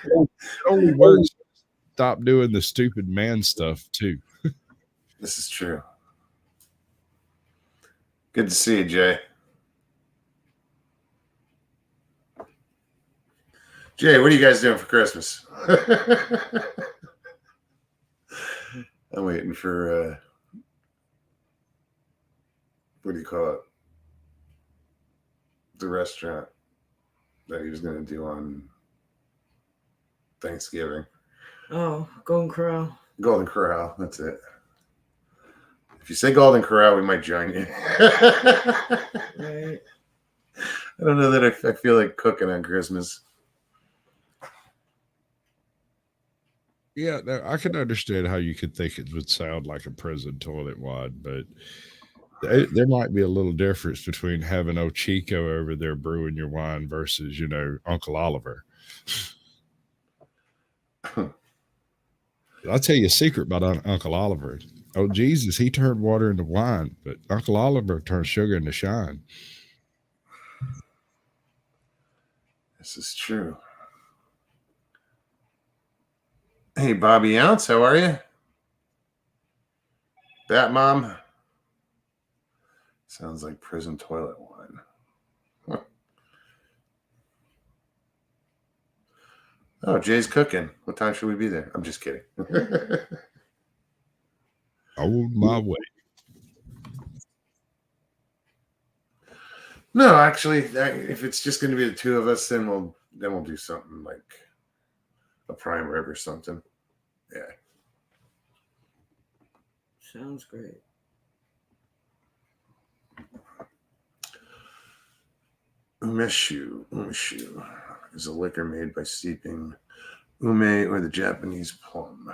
only works. Stop doing the stupid man stuff too. This is true. Good to see you, Jay. Jay, what are you guys doing for Christmas? I'm waiting for what do you call it? The restaurant that he was going to do on Thanksgiving. Oh, Golden Corral. Golden Corral. That's it. If you say Golden Corral, we might join you. Right. I don't know that I feel like cooking on Christmas. Yeah, I can understand how you could think it would sound like a prison toilet wad, but there might be a little difference between having old Chico over there brewing your wine versus, Uncle Oliver. I'll tell you a secret about Uncle Oliver. Oh, Jesus, he turned water into wine, but Uncle Oliver turned sugar into shine. This is true. Hey, Bobby Ounce, how are you? Bat Mom. Sounds like prison toilet wine. Huh. Oh, Jay's cooking. What time should we be there? I'm just kidding. On my way. No, actually, if it's just going to be the two of us, then we'll do something like a prime rib or something. Yeah. Sounds great. Umeshu is a liquor made by steeping ume or the Japanese plum.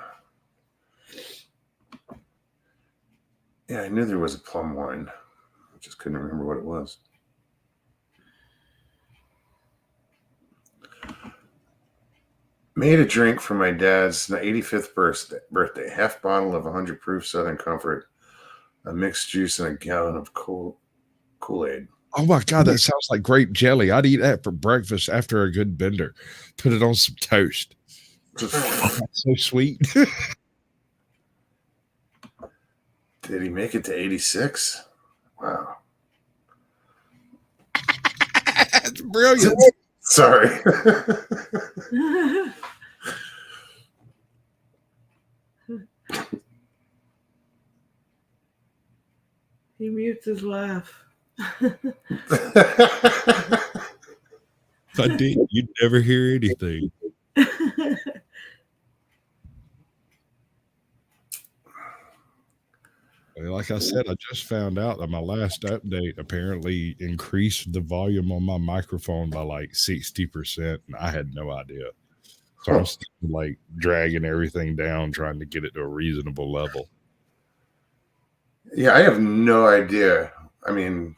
Yeah, I knew there was a plum wine. I just couldn't remember what it was. Made a drink for my dad's 85th birthday. Half bottle of 100 proof Southern Comfort, a mixed juice, and a gallon of Kool-Aid. Oh my God, that sounds like grape jelly. I'd eat that for breakfast after a good bender. Put it on some toast. So sweet. Did he make it to 86? Wow. That's brilliant. Sorry. He mutes his laugh. If I did, you'd never hear anything. Like I said, I just found out that my last update apparently increased the volume on my microphone by like 60%, and I had no idea. So I'm still like dragging everything down, trying to get it to a reasonable level. Yeah, I have no idea. I mean,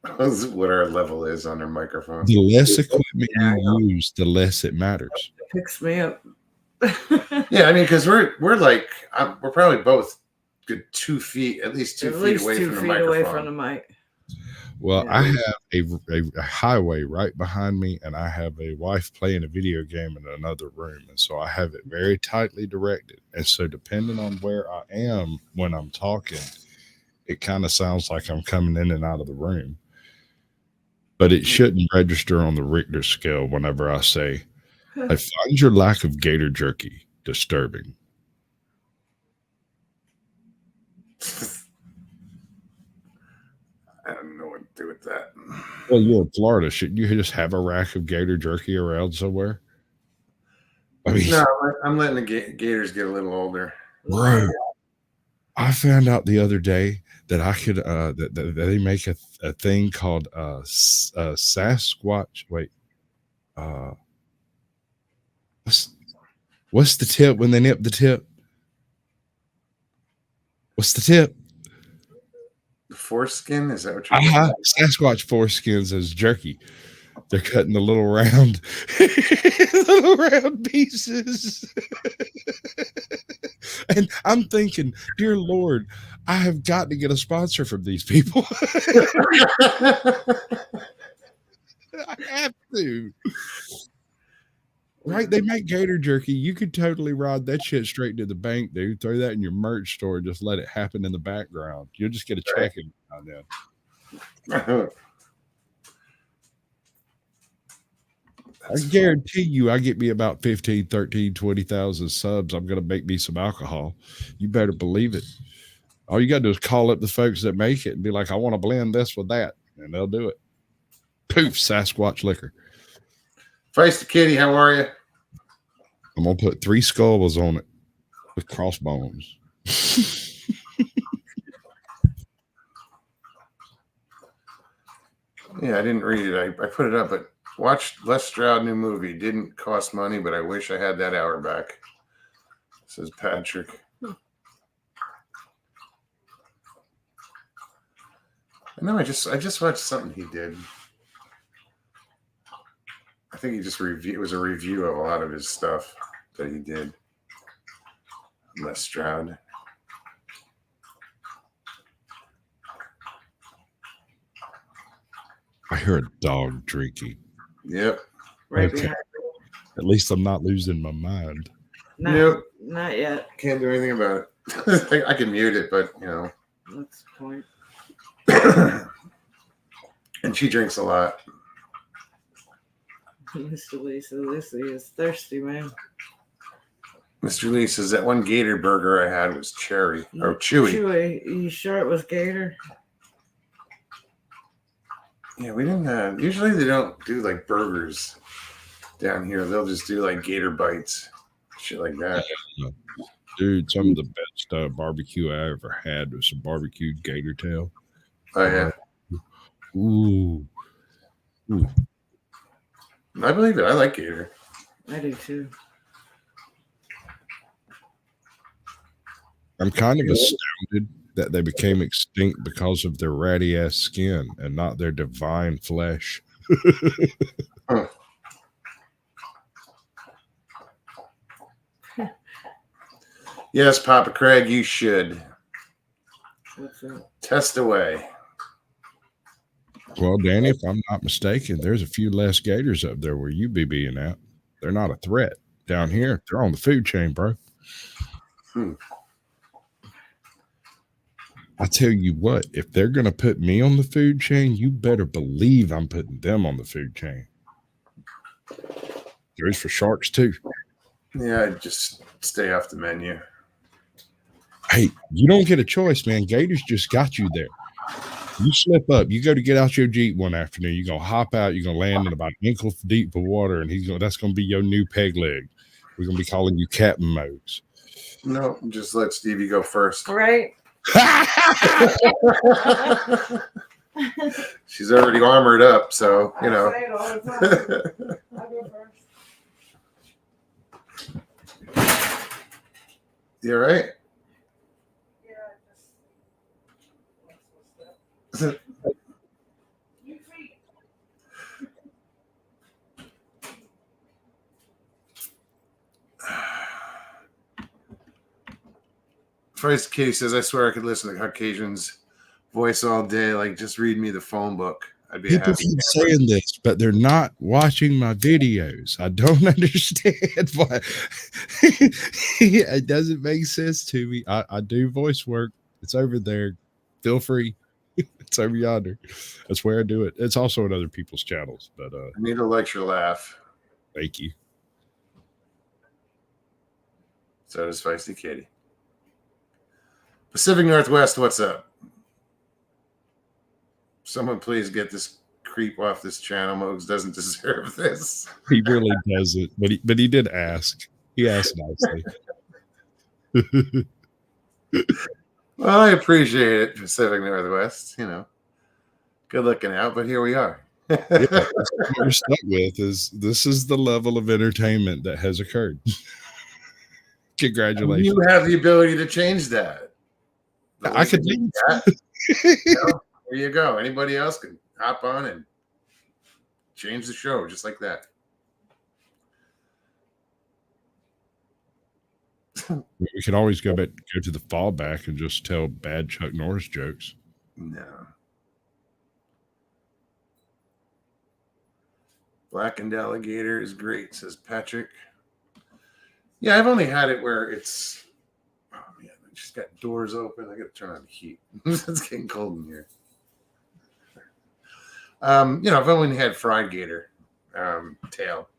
what our level is on our microphone. The less equipment you use, the less it matters. It picks me up. Yeah, I mean, because we're probably both good 2 feet, at least 2 feet away from the microphone. Away from the mic. Well, Yeah. I have a highway right behind me, and I have a wife playing a video game in another room, and so I have it very tightly directed. And so, depending on where I am when I'm talking, it kind of sounds like I'm coming in and out of the room. But it shouldn't register on the Richter scale whenever I say, I find your lack of gator jerky disturbing. I don't know what to do with that. Well, you're in Florida. Shouldn't you just have a rack of gator jerky around somewhere? I mean, No, I'm letting the gators get a little older. bro, I found out the other day that I could that they make a thing called Sasquatch. Wait, what's the tip when they nip the tip? What's the tip? The foreskin? Is that what you're talking about? Sasquatch foreskins as jerky. They're cutting the little round pieces. And I'm thinking, dear Lord, I have got to get a sponsor from these people. I have to. Right? They make gator jerky. You could totally ride that shit straight to the bank, dude. Throw that in your merch store and just let it happen in the background. You'll just get a check in then. I guarantee you, I get me about 15, 13, 20,000 subs. I'm going to make me some alcohol. You better believe it. All you got to do is call up the folks that make it and be like, I want to blend this with that. And they'll do it. Poof, Sasquatch liquor. Feisty Kitty, how are you? I'm going to put 3 skulls on it with crossbones. Yeah, I didn't read it. I put it up, but watched Les Stroud new movie. Didn't cost money, but I wish I had that hour back. Says Patrick. No, I just watched something he did. I think he just it was a review of a lot of his stuff that he did. Les Stroud. I hear a dog drinking. Yep. Right Okay. behind. At least I'm not losing my mind. No, Nope. not yet. Can't do anything about it. I can mute it, but you know. That's the point. And she drinks a lot. Mr. Lisa is thirsty, man. Mr. Lee says that one gator burger I had was cherry or chewy. Chewy, you sure it was gator? Yeah, we didn't have. Usually they don't do like burgers down here. They'll just do like gator bites, shit like that. Dude, some of the best barbecue I ever had was some barbecued gator tail. Oh yeah, Ooh. I believe it. I like gator. I do too. I'm kind of astounded that they became extinct because of their ratty ass skin and not their divine flesh. Huh. Yes, Papa Craig, you should What's that? test away. Well, Danny, if I'm not mistaken, there's a few less gators up there where you be being at. They're not a threat. Down here, they're on the food chain, bro. I tell you what, if they're going to put me on the food chain, you better believe I'm putting them on the food chain. There's for sharks too. Yeah, just stay off the menu. Hey, you don't get a choice, man. Gators just got you there. You slip up, you go to get out your Jeep one afternoon, you're gonna hop out, you're gonna land in about ankle deep of water, and that's gonna be your new peg leg. We're gonna be calling you Captain Modes. No, just let Stevie go first. Right? She's already armored up, so you know. I say it all the time. I'll go first. You all right? First Kitty says, I swear I could listen to Caucasian's voice all day. Like, just read me the phone book. I'd be People a happy keep camper. saying this, but they're not watching my videos. I don't understand why. It doesn't make sense to me. I do voice work. It's over there. Feel free. It's over yonder. That's where I do it. It's also on other people's channels, but Anita likes your laugh. thank you. So does Feisty Katie. Pacific Northwest, what's up? Someone please get this creep off this channel. Mogs doesn't deserve this. He really doesn't, but he did ask. He asked nicely. Well, I appreciate it, Pacific Northwest. You know, good looking out, but here we are. Yeah, what we're stuck with is this is the level of entertainment that has occurred. Congratulations. You have the ability to change that. I could leave. There you go. Anybody else can hop on and change the show just like that. We could always go to the fallback and just tell bad Chuck Norris jokes. No. Blackened alligator is great, says Patrick. Yeah, I've only had it where it's, oh man, I just got doors open. I got to turn on the heat. It's getting cold in here. You know, I've only had fried gator tail.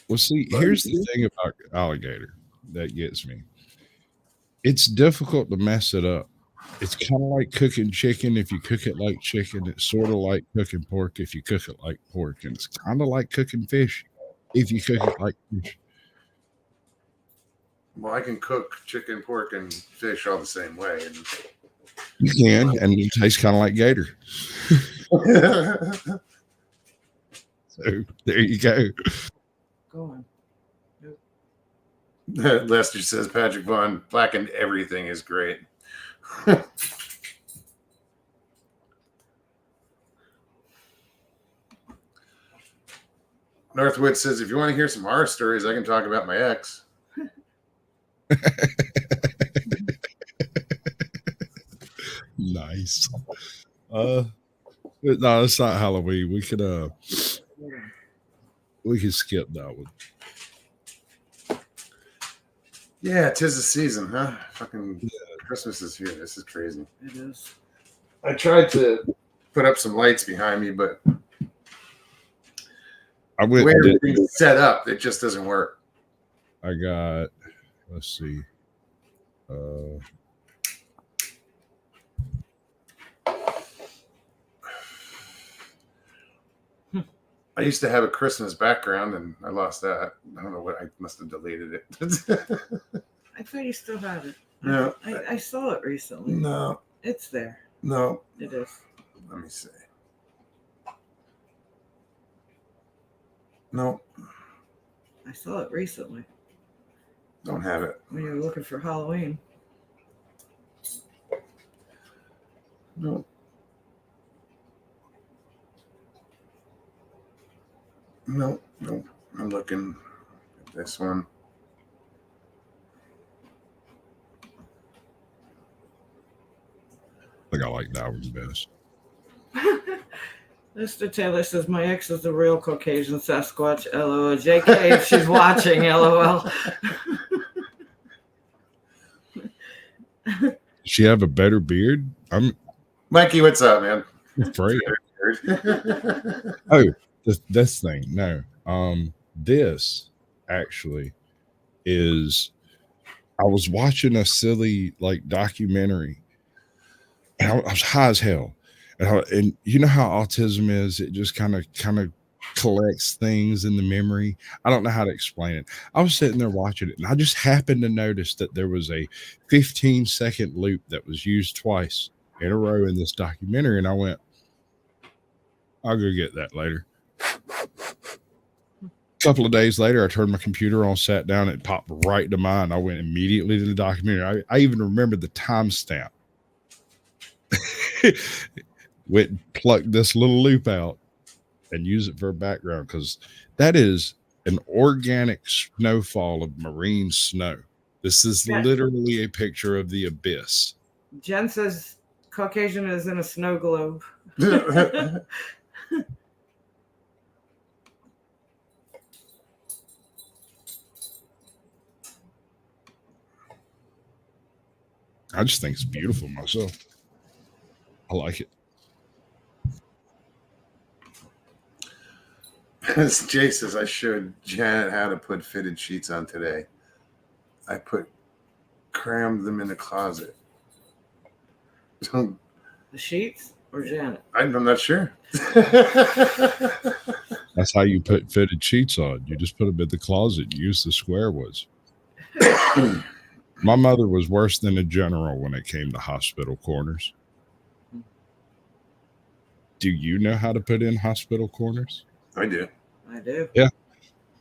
Well, see, here's the thing about alligator that gets me. It's difficult to mess it up. It's kind of like cooking chicken. If you cook it like chicken, it's sort of like cooking pork if you cook it like pork. And it's kind of like cooking fish if you cook it like fish. Well, I can cook chicken, pork, and fish all the same way. You can, and it tastes kind of like gator. So there you go. Go on. Lester says Patrick Vaughn blackened everything is great. Northwood says if you want to hear some horror stories, I can talk about my ex. Nice. No, it's not Halloween. We could skip that one. Yeah, 'tis the season, huh? Fucking Christmas is here. This is crazy. It is. I tried to put up some lights behind me, but I the went way and did, everything's set up, it just doesn't work. I got, let's see. I used to have a Christmas background, and I lost that. I don't know what. I must have deleted it. I thought you still had it. No. I saw it recently. No, It's there. no. It is. Let me see. No, I saw it recently don't have it. when you were looking for Halloween. No. No, no. I'm looking at this one. I think I like that one best. Mr. Taylor says my ex is the real Caucasian Sasquatch. LOL. JK, if she's watching, LOL. Does she have a better beard? I'm Mikey, what's up, man? afraid. Oh, this thing. No. This actually is, I was watching a silly like documentary and I was high as hell. And you know how autism is, it just kind of collects things in the memory. I don't know how to explain it. I was sitting there watching it and I just happened to notice that there was a 15-second loop that was used twice in a row in this documentary. And I went, I'll go get that later. A couple of days later, I turned my computer on, sat down, it popped right to mine. I went immediately to the documentary. I even remember the timestamp. Went and plucked this little loop out and use it for a background because that is an organic snowfall of marine snow. This is literally a picture of the abyss. Jen says Caucasian is in a snow globe. I just think it's beautiful myself. I like it. As Jay says, I showed Janet how to put fitted sheets on today. I crammed them in the closet. The sheets or Janet? I'm not sure. That's how you put fitted sheets on. You just put them in the closet. You use the square ones. My mother was worse than a general when it came to hospital corners. Do you know how to put in hospital corners? I do. I do. Yeah.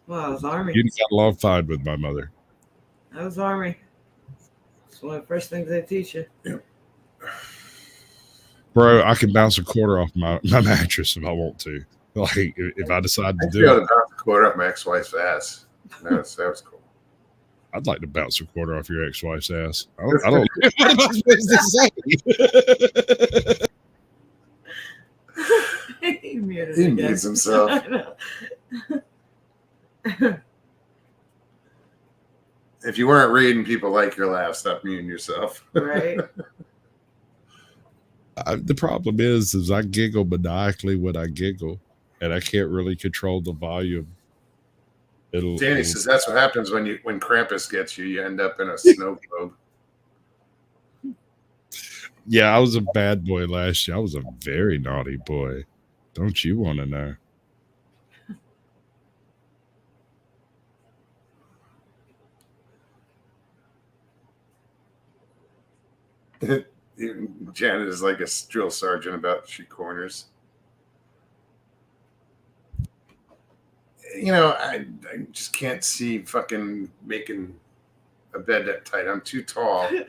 Well, I was Army. You got a long fight with my mother. I was Army. It's one of the first things they teach you. Yep. Bro, I can bounce a quarter off my mattress if I want to. Like, if I decide to I do feel it. to bounce a quarter up my ex-wife's ass. That was cool. I'd like to bounce a quarter off your ex-wife's ass. I don't what am I supposed to say? He muted He again. mutes himself. I know. If you weren't reading, people like your laugh. Stop muting yourself. Right. The problem is I giggle maniacally when I giggle, and I can't really control the volume. Danny says that's what happens when Krampus gets you. You end up in a snow globe. Yeah, I was a bad boy last year. I was a very naughty boy. Don't you want to know? Janet is like a drill sergeant about sheet corners. You know, I just can't see fucking making a bed that tight. I'm too tall, and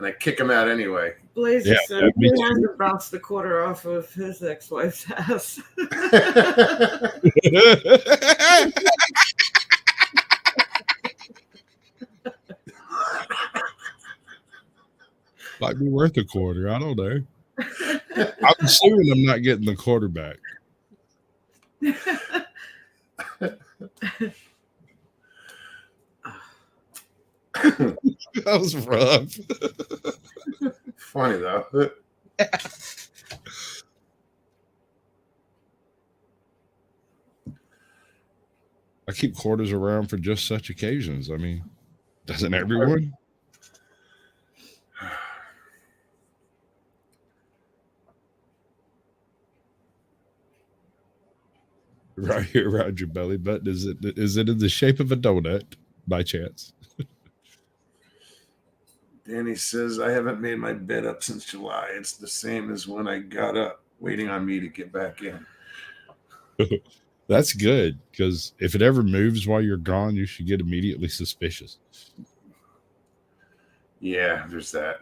I kick him out anyway. Blaze Yeah, said me he too. had to bounce the quarter off of his ex-wife's ass. Might be worth a quarter. I don't know. I'm assuming I'm not getting the quarter back. That was rough. Funny though. I keep quarters around for just such occasions. I mean, doesn't everyone? Right here around your belly button. Is it in the shape of a donut by chance? Danny says, I haven't made my bed up since July. It's the same as when I got up, waiting on me to get back in. That's good, because if it ever moves while you're gone, you should get immediately suspicious. Yeah, there's that.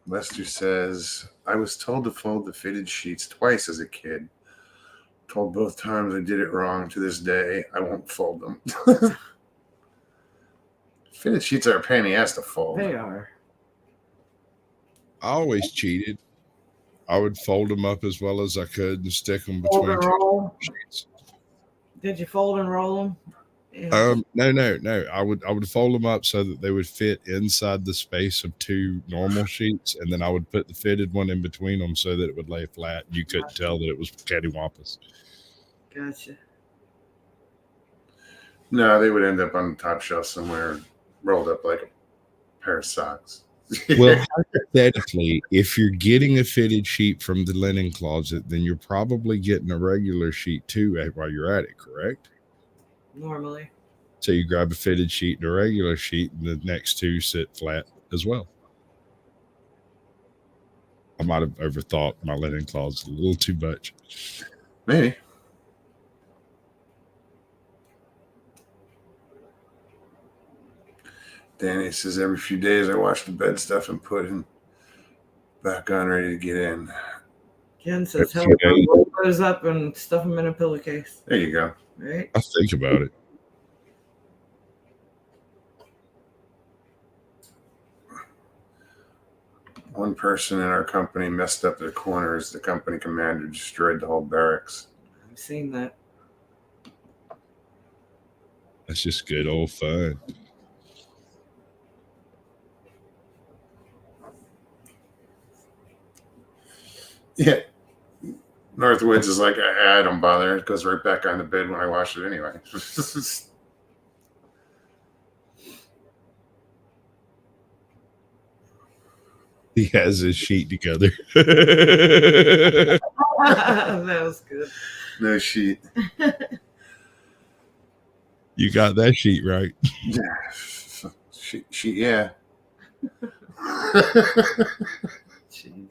Lester says, I was told to fold the fitted sheets twice as a kid. Told both times I did it wrong. To this day, I won't fold them. Fitted sheets are a pain in the ass to fold. They are. I always cheated. I would fold them up as well as I could and stick them Fold between and two roll. sheets. Did you fold and roll them? Yeah. No. I would fold them up so that they would fit inside the space of two normal sheets, and then I would put the fitted one in between them so that it would lay flat. You couldn't tell that it was cattywampus. Gotcha. No, they would end up on the top shelf somewhere, rolled up like a pair of socks. Well, hypothetically, if you're getting a fitted sheet from the linen closet, then you're probably getting a regular sheet too while you're at it, correct? Normally. So you grab a fitted sheet and a regular sheet, and the next two sit flat as well. I might have overthought my linen closet a little too much. Maybe. Danny says every few days I wash the bed stuff and put it back on ready to get in. Jen says, Okay. hell, bro, roll those up and stuff them in a pillowcase. There you go. Right? I think about it. One person in our company messed up their corners. The company commander destroyed the whole barracks. I've seen that. That's just good old fun. Yeah. Northwoods is like, I don't bother. It goes right back on the bed when I wash it anyway. He has his sheet together. That was good. No sheet. You got that sheet right. Yeah. Sheet, yeah. Jeez.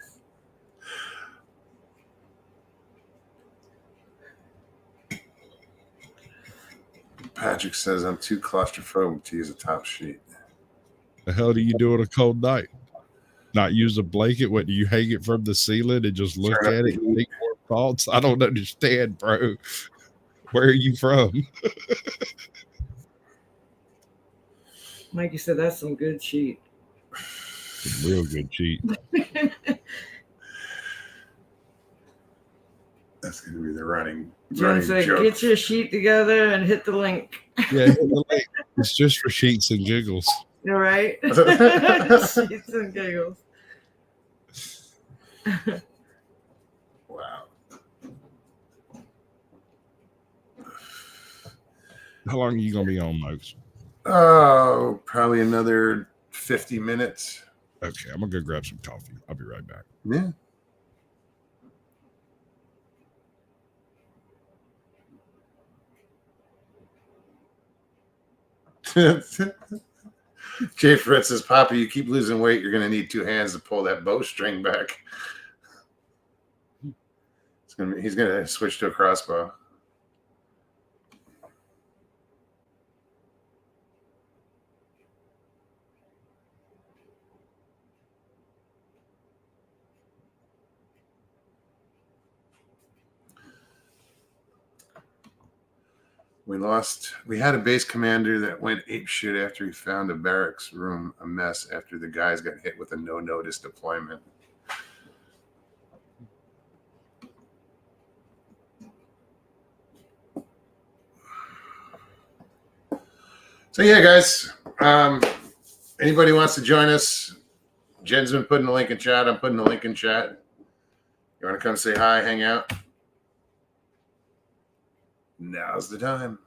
Patrick says I'm too claustrophobic to use a top sheet. The hell do you do on a cold night? Not use a blanket? What, do you hang it from the ceiling and just look Turn up at the it and think more thoughts? I don't understand, bro. Where are you from? Mikey said that's some good sheet. Real good cheat. That's going to be the running Jen said, joke. get your sheet together and hit the link. Yeah, it's just for sheets and giggles. You're right. Sheets and giggles. Wow. How long are you gonna be on, Mokes? Oh, probably another 50 minutes. Okay, I'm gonna go grab some coffee. I'll be right back. Yeah. Jay Fritz says, Poppy, you keep losing weight. You're going to need two hands to pull that bowstring back. He's going to switch to a crossbow. We had a base commander that went apeshit after he found a barracks room a mess after the guys got hit with a no-notice deployment. So yeah, guys, anybody wants to join us? Jen's been putting the link in chat. I'm putting the link in chat. You want to come say hi, hang out? Now's the time.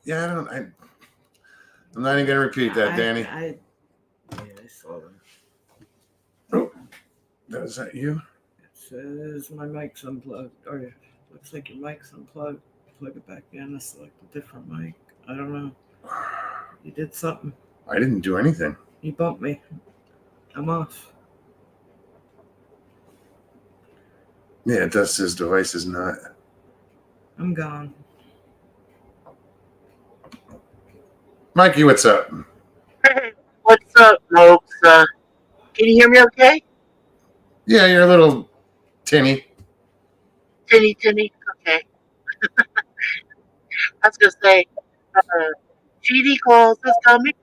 Yeah, I'm not even going to repeat that, Danny. Yeah, I saw them. Oh, is that you? It says my mic's unplugged. Or looks like your mic's unplugged. Plug it back in and select a different mic. I don't know. You did something. I didn't do anything. You bumped me. I'm off. Yeah, it does. His device is not. I'm gone. Mikey, what's up? Hey, what's up, folks? Can you hear me okay? Yeah, you're a little tinny. Tinny, okay. I was going to say, GD calls is coming.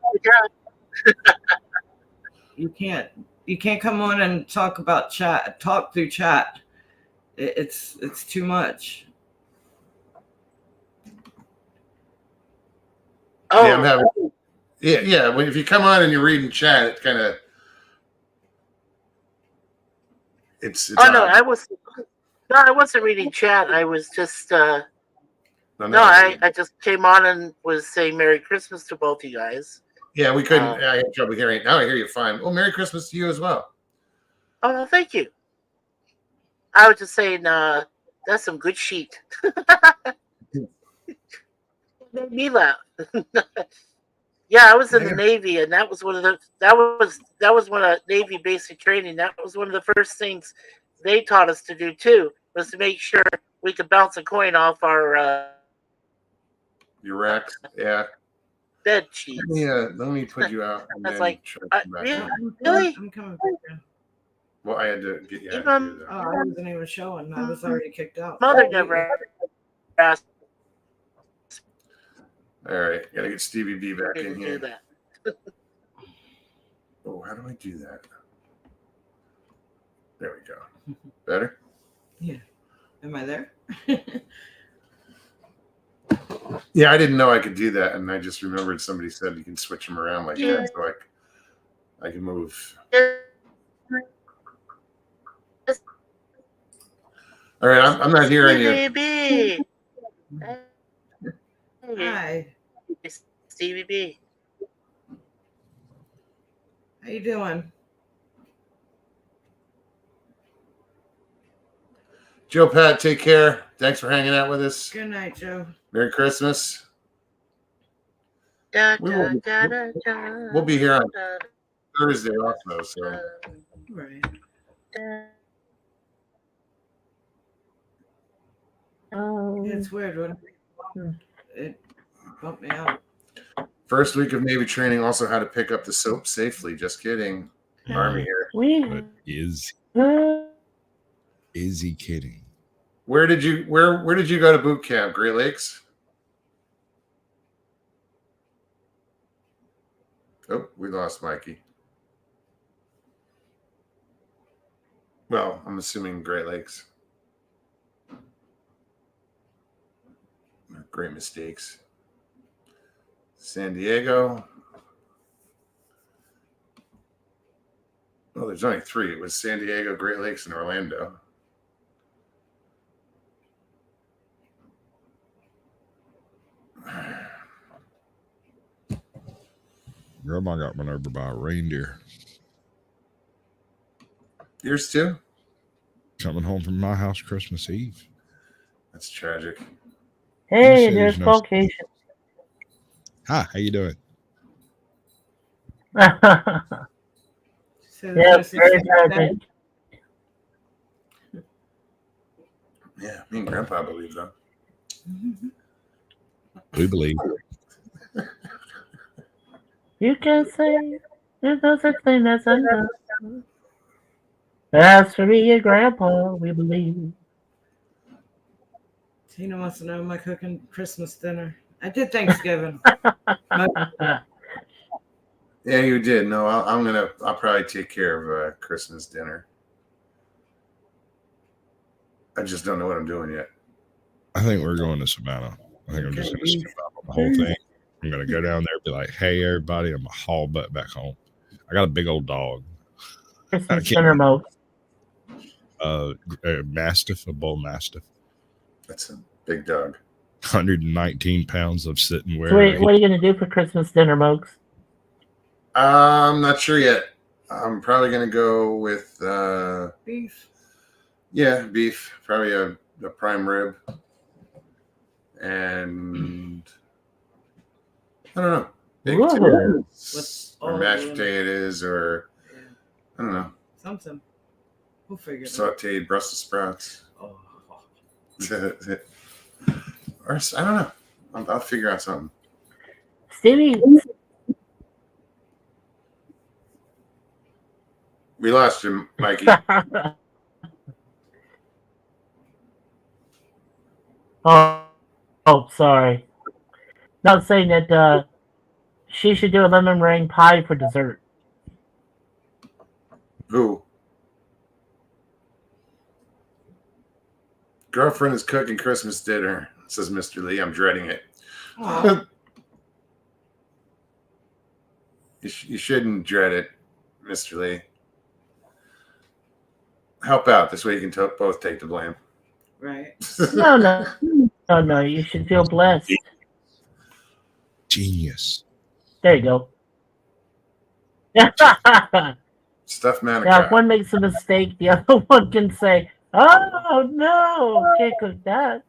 You can't come on and talk through chat. It's too much. Oh, Yeah, I'm having. Yeah. Well, if you come on and you're reading chat, it kind of. It's oh no, odd. I wasn't reading chat. I was just No, I just came on and was saying Merry Christmas to both you guys. Yeah, we couldn't. I had trouble hearing it. Now I hear you fine. Well, Merry Christmas to you as well. Oh, well, thank you. I was just saying that's some good sheet. Made me laugh. Yeah, I was in the Navy, and that was one of Navy basic training. That was one of the first things they taught us to do too, was to make sure we could bounce a coin off our Your racks, yeah. bed sheets. Let me put you out. And That's then like, try to come back really? in. Really? I'm coming. Well, I had to get you out Even- of here, Oh, I wasn't even showing. I was already kicked out. Mother never asked though. All right, gotta get Stevie B back me in to do here. that. Oh, how do I do that? There we go. Better? Am I there? Yeah, I didn't know I could do that, and I just remembered somebody said you can switch them around like that, so I can move. All right, I'm not hearing you. Stevie B. Hey, Hi. Stevie B. How you doing? Joe Pat, take care. Thanks for hanging out with us. Good night, Joe. Merry Christmas. Da, We da, will- da, da, da, We'll be here on da, Thursday also, so Right. da. It's weird. It bumped me out. first week of Navy training, also how to pick up the soap safely. Just kidding. Army here. But is he kidding? Where did you go to boot camp? Great Lakes? Oh, we lost Mikey. Well, I'm assuming Great Lakes. Great mistakes. San Diego. Well, there's only 3. It was San Diego, Great Lakes, and Orlando. Grandma got run over by a reindeer Yours too? coming home from my house Christmas Eve. That's tragic. Hey, said there's there's no- vocation. Hi, how you doing? So Yeah, there's very this- tragic. Yeah, me and Grandpa believe that. We believe. You can say there's no such thing as enough. As for me and Grandpa, we believe. Tina wants to know, am I cooking Christmas dinner? I did Thanksgiving. Yeah, you did. No, I'll probably take care of Christmas dinner. I just don't know what I'm doing yet. I think we're going to Savannah. I think I'm just going to skip out on the whole thing. I'm going to go down there and be like, hey, everybody, I'm going to haul butt back home. I got a big old dog, Christmas can't- dinner mode. a mastiff, a bull mastiff, That's a big dog. 119 pounds of sitting So where what are you going to do for Christmas dinner, Mokes? I'm not sure yet. I'm probably gonna go with Beef. beef, probably a prime rib, and I don't know, baked Ooh. potatoes, or With mashed all the- potatoes, or Yeah, I don't know, something. We'll figure it out. sautéed Brussels sprouts. Oh. Or I don't know. I'll figure out something. Stevie, We lost you, Mikey. oh, sorry. Not saying that she should do a lemon meringue pie for dessert. Who? Girlfriend is cooking Christmas dinner, says Mr. Lee. I'm dreading it. Aw. You shouldn't dread it, Mr. Lee. Help out. This way you can both take the blame. Right. No. You should feel blessed. genius. There you go. Stuff Now, if manicotti. one makes a mistake, the other one can say, "Oh no, can't cook that."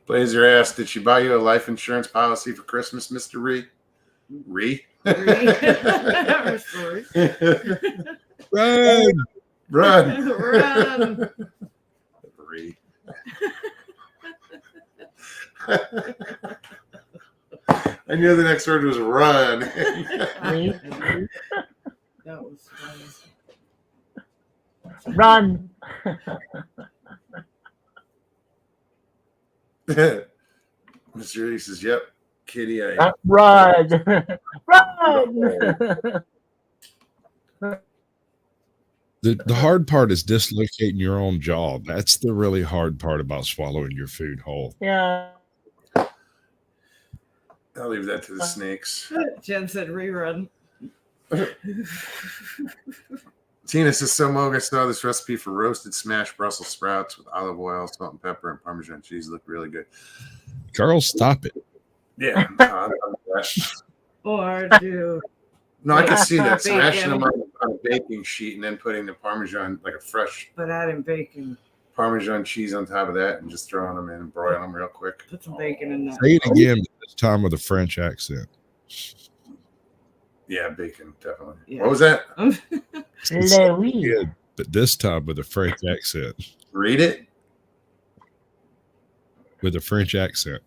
Blazer asked, did she buy you a life insurance policy for Christmas, Mr. Ree? Ree? Ree. Sorry. Run! Run. Run. 3. I knew the next word was run. Me? That was funny. Run. Mr. Lee says, "Yep, Kitty, I Run. Run. The hard part is dislocating your own jaw. That's the really hard part about swallowing your food whole. Yeah. I'll leave that to the snakes." Jen said rerun. Tina says, "So Mogan saw this recipe for roasted smashed Brussels sprouts with olive oil, salt and pepper, and Parmesan cheese. Looked really good." Girl, stop it. Yeah. Or do No, I could see that. Bacon. Smashing them on a baking sheet and then putting the Parmesan, like a fresh but adding bacon. Parmesan cheese on top of that and just throwing them in and broiling them real quick. Put some bacon in that. Say it again, but this time with a French accent. Yeah, bacon, definitely. Yeah. What was that? Louis. Yeah, but this time with a French accent. Read it? With a French accent.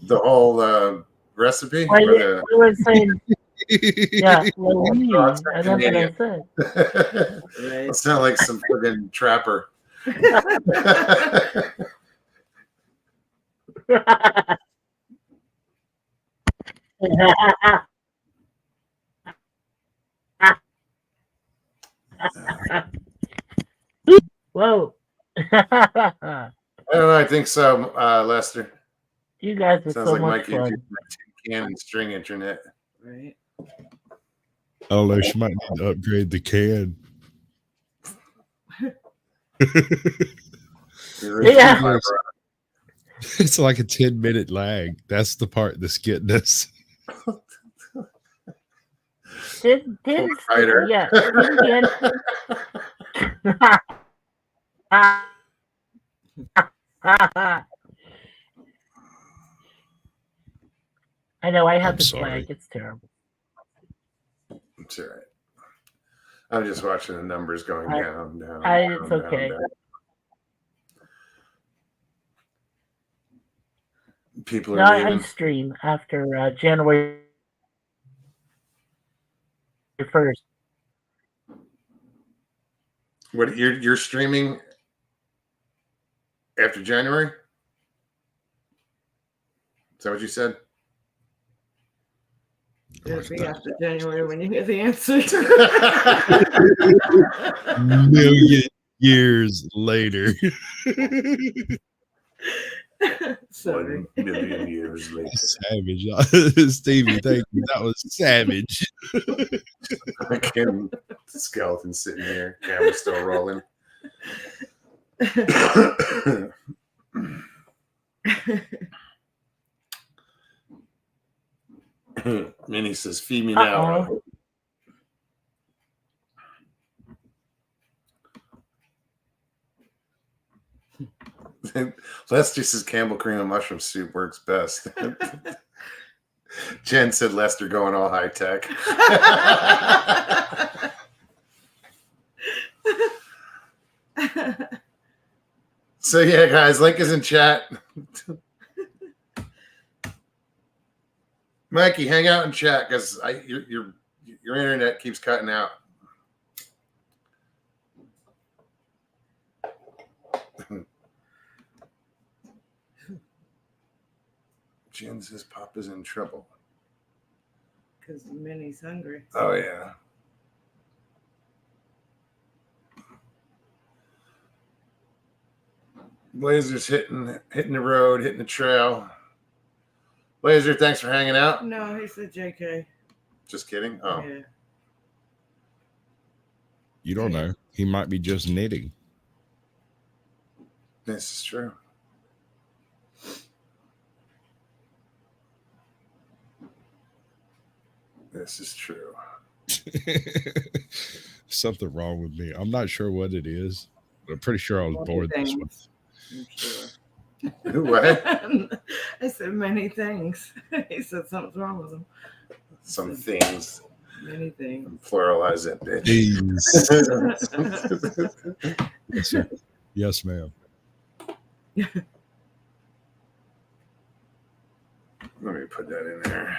The whole recipe? Well, Or yeah, we were saying, yeah, Louis. Oh, it's I don't know what I Canadian. said. It Right. sounds like some friggin' trapper. Whoa. I don't know. I think so, Lester. You guys are Sounds so like much Mikey and fun. tin can and string internet. Right. Oh no, she might need to upgrade the can. Yeah. It's like a 10-minute lag. That's the part that's getting us. Did Fighter. yeah. I know I I'm have the sorry. flag. It's terrible. It's all right. I'm just watching the numbers going down. It's okay. down. People No, are I leaving. stream after January 1st. What you're streaming after January? Is that what you said? It'll be after January when you hear the answer. Million years later. Sorry. 1 million years later. Savage. Stevie, thank you. That was savage. Fucking skeleton sitting here, camera still rolling. Minnie says, "Feed me now." Lester says Campbell cream and mushroom soup works best. Jen said Lester going all high tech. So yeah, guys, link is in chat. Mikey, hang out in chat because your internet keeps cutting out. Jen says Papa's in trouble. Because Minnie's hungry. Oh yeah. Blazer's hitting the road, hitting the trail. Blazer, thanks for hanging out. No, he said JK. Just kidding. Oh, Yeah. You don't know. He might be just knitting. this is true. This is true. Something wrong with me. I'm not sure what it is, but I'm pretty sure I was Many bored this one. things, I'm sure. What? I said many things. He said something's wrong with him. Some things. Many things. Pluralize that bitch. Yes, sir. Yes, ma'am. Let me put that in there.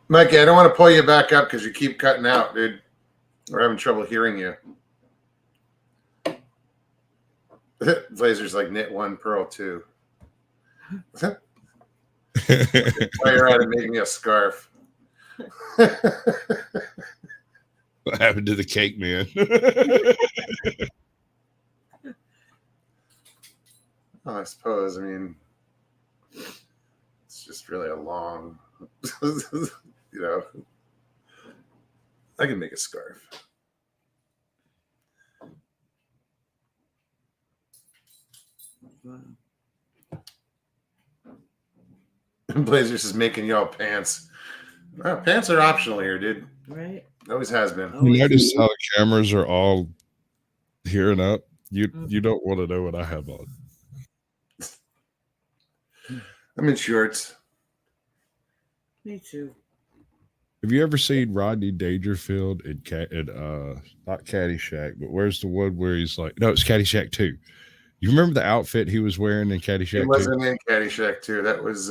Mikey, I don't want to pull you back up because you keep cutting out, dude. We're having trouble hearing you. Blazer's like knit one, pearl two. While you're at it, make me a scarf. What happened to the cake man? I suppose. I mean, it's just really a long, you know. I can make a scarf. Wow. Blazers is making y'all pants. Pants are optional here, dude. Right? Always has been. Oh, You notice how the cameras are all here and up? You Mhm. don't want to know what I have on. I'm in shorts. Me too. Have you ever seen Rodney Dangerfield in not Caddyshack, but where's the one where he's like, no, it's Caddyshack 2. You remember the outfit he was wearing in He Caddyshack 2? wasn't in Caddyshack 2. That was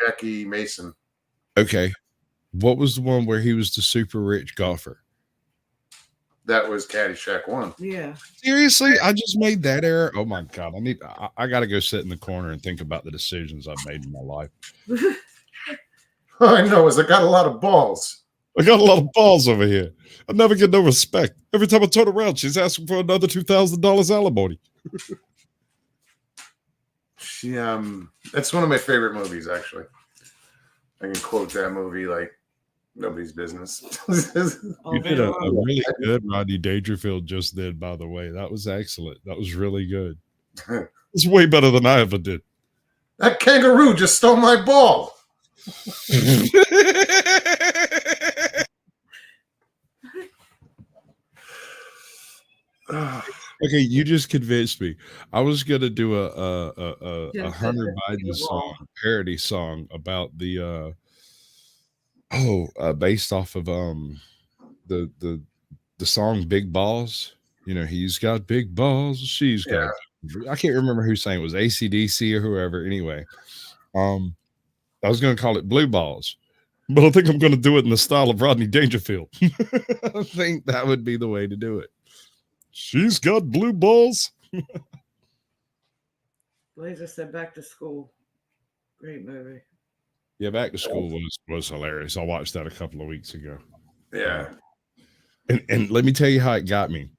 Jackie Mason. Okay. What was the one where he was the super rich golfer? That was Caddyshack 1. Yeah. Seriously? I just made that error? Oh my God. I got to go sit in the corner and think about the decisions I've made in my life. All I know is I got a lot of balls. I got a lot of balls over here. I never get no respect. Every time I turn around, she's asking for another $2,000 alimony. She that's one of my favorite movies, actually. I can quote that movie like nobody's business. All You day did a long. really good Rodney Dangerfield just did, by the way. That was excellent. That was really good. It's way better than I ever did. That kangaroo just stole my ball. Okay, you just convinced me. I was gonna do a Just Hunter said Biden the song, wall. parody song about the based off of the song Big Balls. You know, he's got big balls, she's got I can't remember who sang it. Was AC/DC or whoever. Anyway, I was gonna call it Blue Balls, but I think I'm gonna do it in the style of Rodney Dangerfield. I think that would be the way to do it. She's got blue balls. Blazer said back to school. Great movie. Yeah, Back to School was hilarious. I watched that a couple of weeks ago. Yeah. And let me tell you how it got me.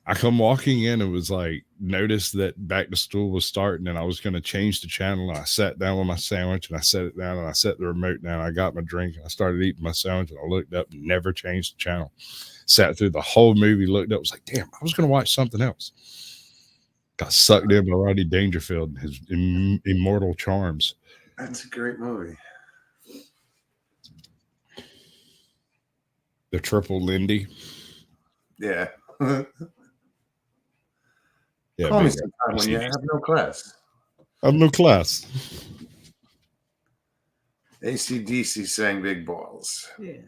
I come walking in and was like, noticed that Back to School was starting and I was going to change the channel. And I sat down with my sandwich and I set it down and I set the remote down. I got my drink and I started eating my sandwich and I looked up and never changed the channel. Sat through the whole movie, looked up, was like, damn, I was going to watch something else. Got sucked in by Rodney Dangerfield and his immortal charms. That's a great movie. The Triple Lindy. Yeah. Yeah, Call me big- sometime when you have no class. I have no class. AC/DC sang Big Balls. Yeah.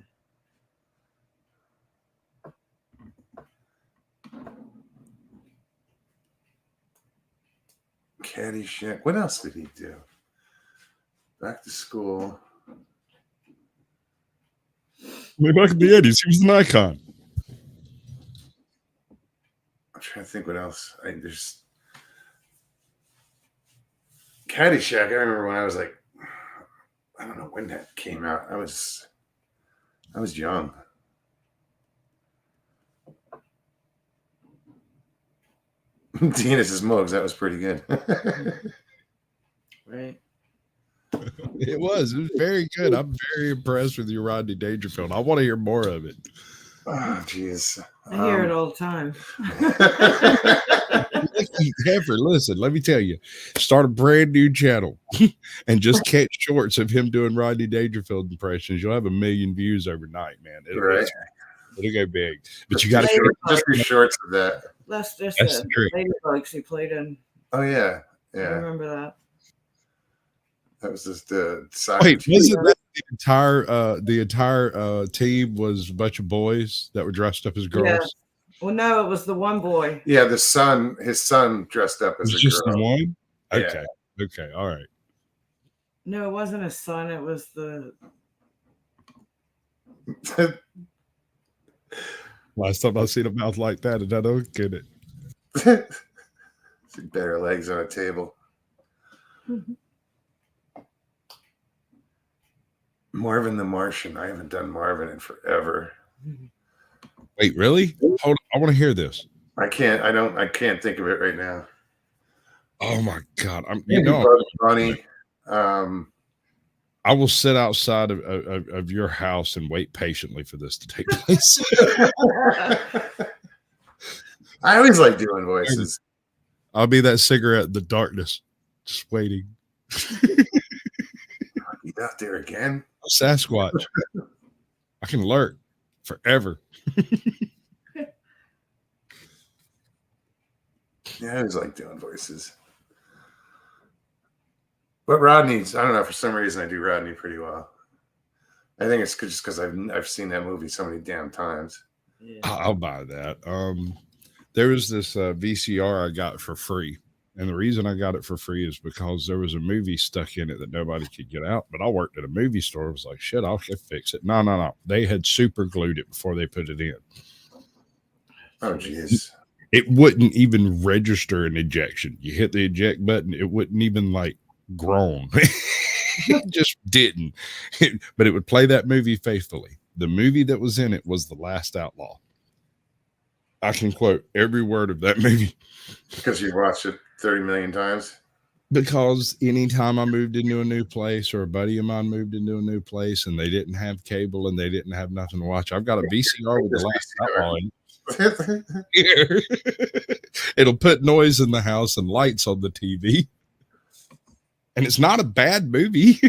Caddyshack. What else did he do? Back to School. Way back in the 80s, he was an icon. I'm trying to think what else. There's Caddyshack. I remember when I was like, I don't know when that came out. I was young. Dennis's Mugs. That was pretty good. Right. It was very good. I'm very impressed with your Rodney Dangerfield. I want to hear more of it. Oh, jeez. I hear it all the time. Heifer, listen, let me tell you, start a brand new channel and just catch shorts of him doing Rodney Dangerfield impressions. You'll have 1 million views overnight, man. Right. It'll go big. But you got just, to just be shorts of that. That's just That's the true. Ladybugs he played in. Oh yeah, I yeah. remember that. That was just the soccer Wait, team. wasn't that the entire team was a bunch of boys that were dressed up as girls? Yeah. Well, no, it was the one boy. Yeah, his son dressed up It as was a just the girl. one? Yeah. Okay. Okay. All right. No, it wasn't his son. It was the. Last time I seen a mouth like that, and I don't get it. Better legs on a table. Marvin the Martian. I haven't done Marvin in forever. Wait, really? Hold on. I want to hear this. I can't think of it right now. Oh my God. Maybe Bugs Bunny. I will sit outside of your house and wait patiently for this to take place. I always like doing voices. I'll be that cigarette in the darkness, just waiting. You out there again? Sasquatch. I can lurk forever. Yeah, I always like doing voices. But Rodney's, I don't know, for some reason I do Rodney pretty well. I think it's just because I've seen that movie so many damn times. Yeah. I'll buy that. There was this VCR I got for free. And the reason I got it for free is because there was a movie stuck in it that nobody could get out. But I worked at a movie store. I was like, shit, I'll fix it. No. They had super glued it before they put it in. Oh, jeez. It wouldn't even register an ejection. You hit the eject button, it wouldn't even like groan. It just didn't. But it would play that movie faithfully. The movie that was in it was The Last Outlaw. I can quote every word of that movie. Because you watched it 30 million times? Because anytime I moved into a new place or a buddy of mine moved into a new place and they didn't have cable and they didn't have nothing to watch, I've got a VCR with The Last Outlaw in it. It'll put noise in the house and lights on the TV. And it's not a bad movie.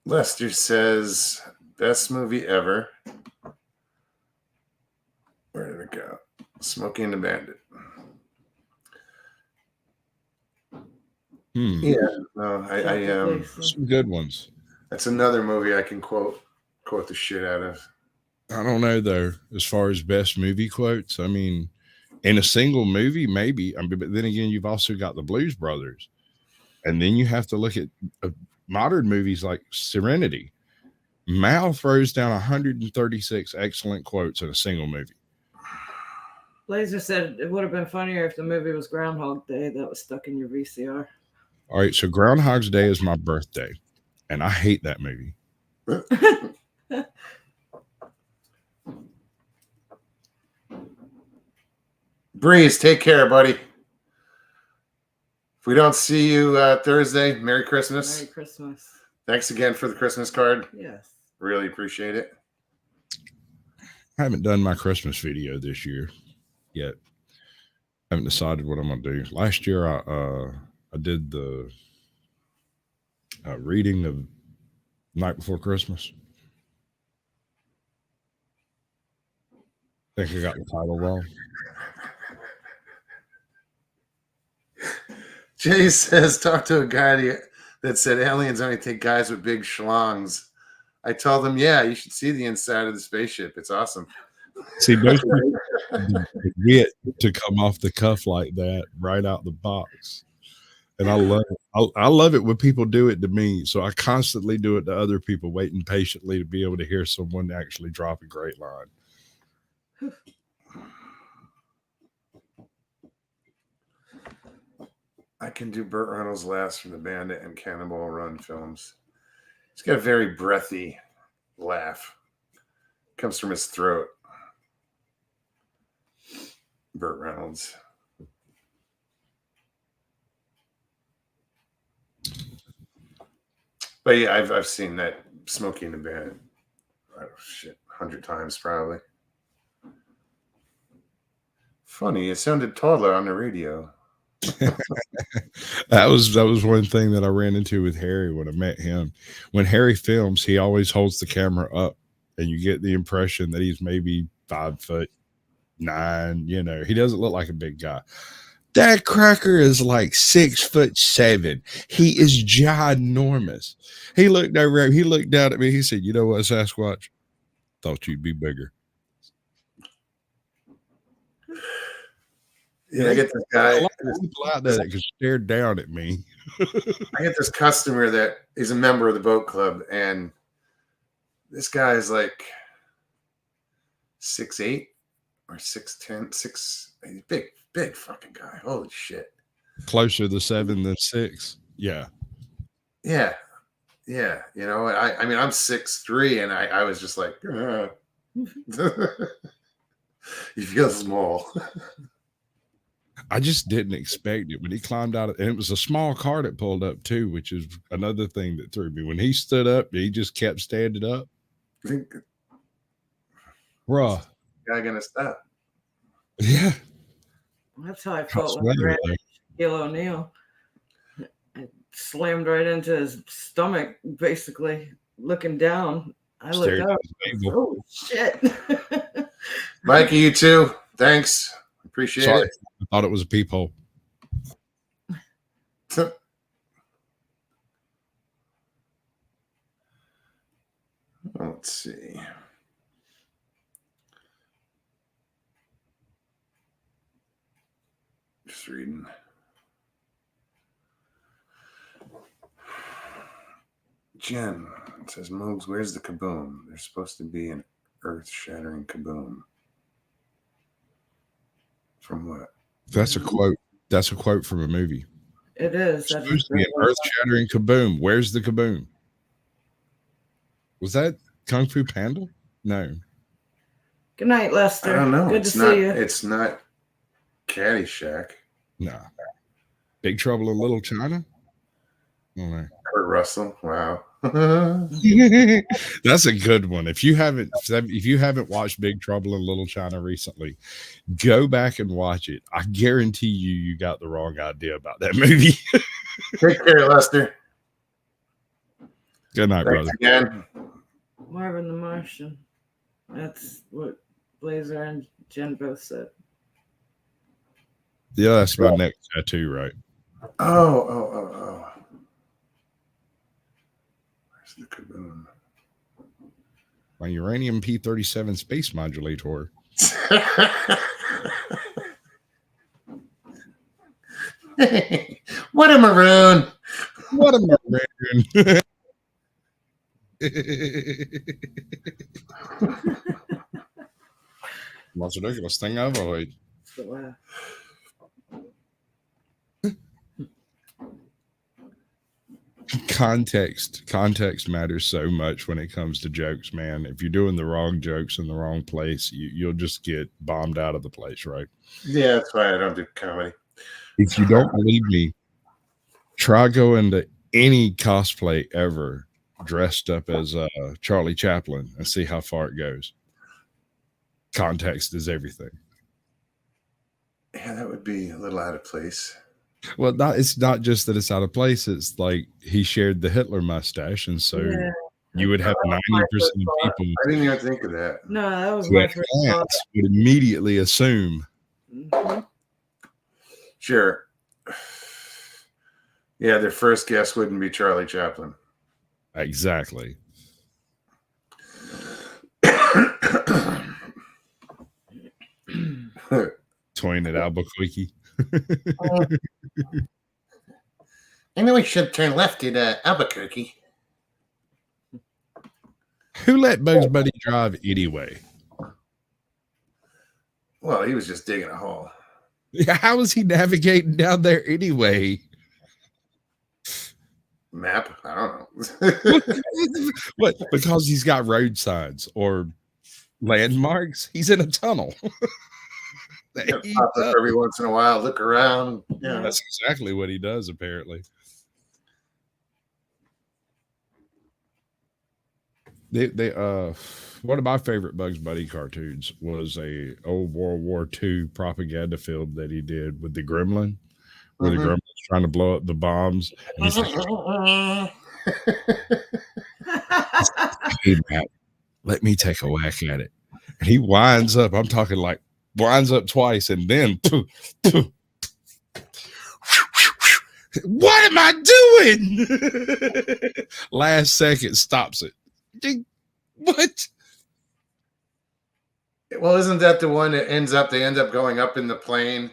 Lester says, best movie ever. Where did it go? Smokey and the Bandit. Yeah, no, I some good ones. That's another movie I can quote the shit out of. I don't know though, as far as best movie quotes. I mean, in a single movie, maybe. I mean, but then again, you've also got the Blues Brothers, and then you have to look at modern movies like Serenity. Mal throws down 136 excellent quotes in a single movie. Laser said it would have been funnier if the movie was Groundhog Day that was stuck in your VCR. All right, so Groundhog's Day is my birthday, and I hate that movie. Breeze, take care, buddy. If we don't see you Thursday, Merry Christmas. Merry Christmas. Thanks again for the Christmas card. Yes. Really appreciate it. I haven't done my Christmas video this year yet. I haven't decided what I'm going to do. Last year, I did the reading of Night Before Christmas. I think I got the title wrong. Jay says, talk to a guy that said aliens only take guys with big schlongs. I told him, yeah, you should see the inside of the spaceship. It's awesome. See, most people get to come off the cuff like that right out the box. And I love it. I love it when people do it to me. So I constantly do it to other people, waiting patiently to be able to hear someone actually drop a great line. I can do Burt Reynolds' last from the Bandit and Cannonball Run films. He's got a very breathy laugh. Comes from his throat. Burt Reynolds. But yeah, I've seen that Smokey and the Bandit. Oh, shit, 100 times probably. Funny, it sounded taller on the radio. That was one thing that I ran into with Harry when I met him. When Harry films, he always holds the camera up, and you get the impression that he's maybe 5'9". You know, he doesn't look like a big guy. That cracker is like 6'7". He is ginormous. He looked over. He looked down at me. He said, "You know what, Sasquatch? Thought you'd be bigger." Yeah, I get this guy. A lot of people out there that could stare down at me. I get this customer that is a member of the boat club, and this guy is like 6'8" or 6'10", big fucking guy. Holy shit. Closer to 7 than 6. Yeah. Yeah. Yeah. You know, I mean, I'm 6'3", and I was just like, you feel small. I just didn't expect it when he climbed out. And it was a small car that pulled up too, which is another thing that threw me. When he stood up, he just kept standing up. I think Bruh. guy gonna stop. Yeah. That's how I felt when I ran into Shaquille O'Neal. I slammed right into his stomach, basically, looking down. I looked up. Oh, shit. Mikey, you too. Thanks. Appreciate Sorry. it. I thought it was a peephole. Let's see. Just reading. Jen says, Moogs, where's the kaboom? There's supposed to be an earth-shattering kaboom. From what? That's a quote. That's a quote from a movie. It is. It's supposed to be an earth-shattering kaboom. Where's the kaboom? Was that Kung Fu Panda? No. Good night, Lester. I don't know. Good to see you. It's not Caddyshack. No. Big Trouble in Little China? Oh, no. Kurt Russell. Wow. That's a good one. If you haven't watched Big Trouble in Little China recently, go back and watch it. I guarantee you got the wrong idea about that movie. Take care, Lester. Good night, Thanks brother. again. Marvin the Martian. That's what Blazer and Jen both said. Yeah, that's my next tattoo, right? Oh. Where's the kaboom? My uranium P-37 space modulator. What a maroon. What a maroon. Most ridiculous thing I've ever heard. So, Context matters so much when it comes to jokes, man. If you're doing the wrong jokes in the wrong place, you'll just get bombed out of the place, right? Yeah, that's why I don't do comedy. If you don't believe me, try going to any cosplay ever dressed up as Charlie Chaplin and see how far it goes. Context is everything. Yeah, that would be a little out of place. Well, it's not just that it's out of place. It's like he shared the Hitler mustache, and so you would have 90% of people. I didn't even think of that. no, that was my first thought. Would immediately assume. Mhm. Sure. Yeah, their first guess wouldn't be Charlie Chaplin. Exactly. Twain at Albuquerque. I know we should turn left at Albuquerque. Who let Bugs Bunny drive anyway? Well, he was just digging a hole. How was he navigating down there anyway? Map? I don't know. What? Because he's got road signs or landmarks? He's in a tunnel. Pop up every once in a while, look around. Yeah, That's exactly what he does, apparently. One of my favorite Bugs Bunny cartoons was a old World War II propaganda film that he did with the Gremlin, where the Gremlin's trying to blow up the bombs. And he's like, hey, Matt, let me take a whack at it. And he winds up, I'm talking like winds up twice, and then What am I doing? Last second stops it. What? Well, isn't that the one that they end up going up in the plane,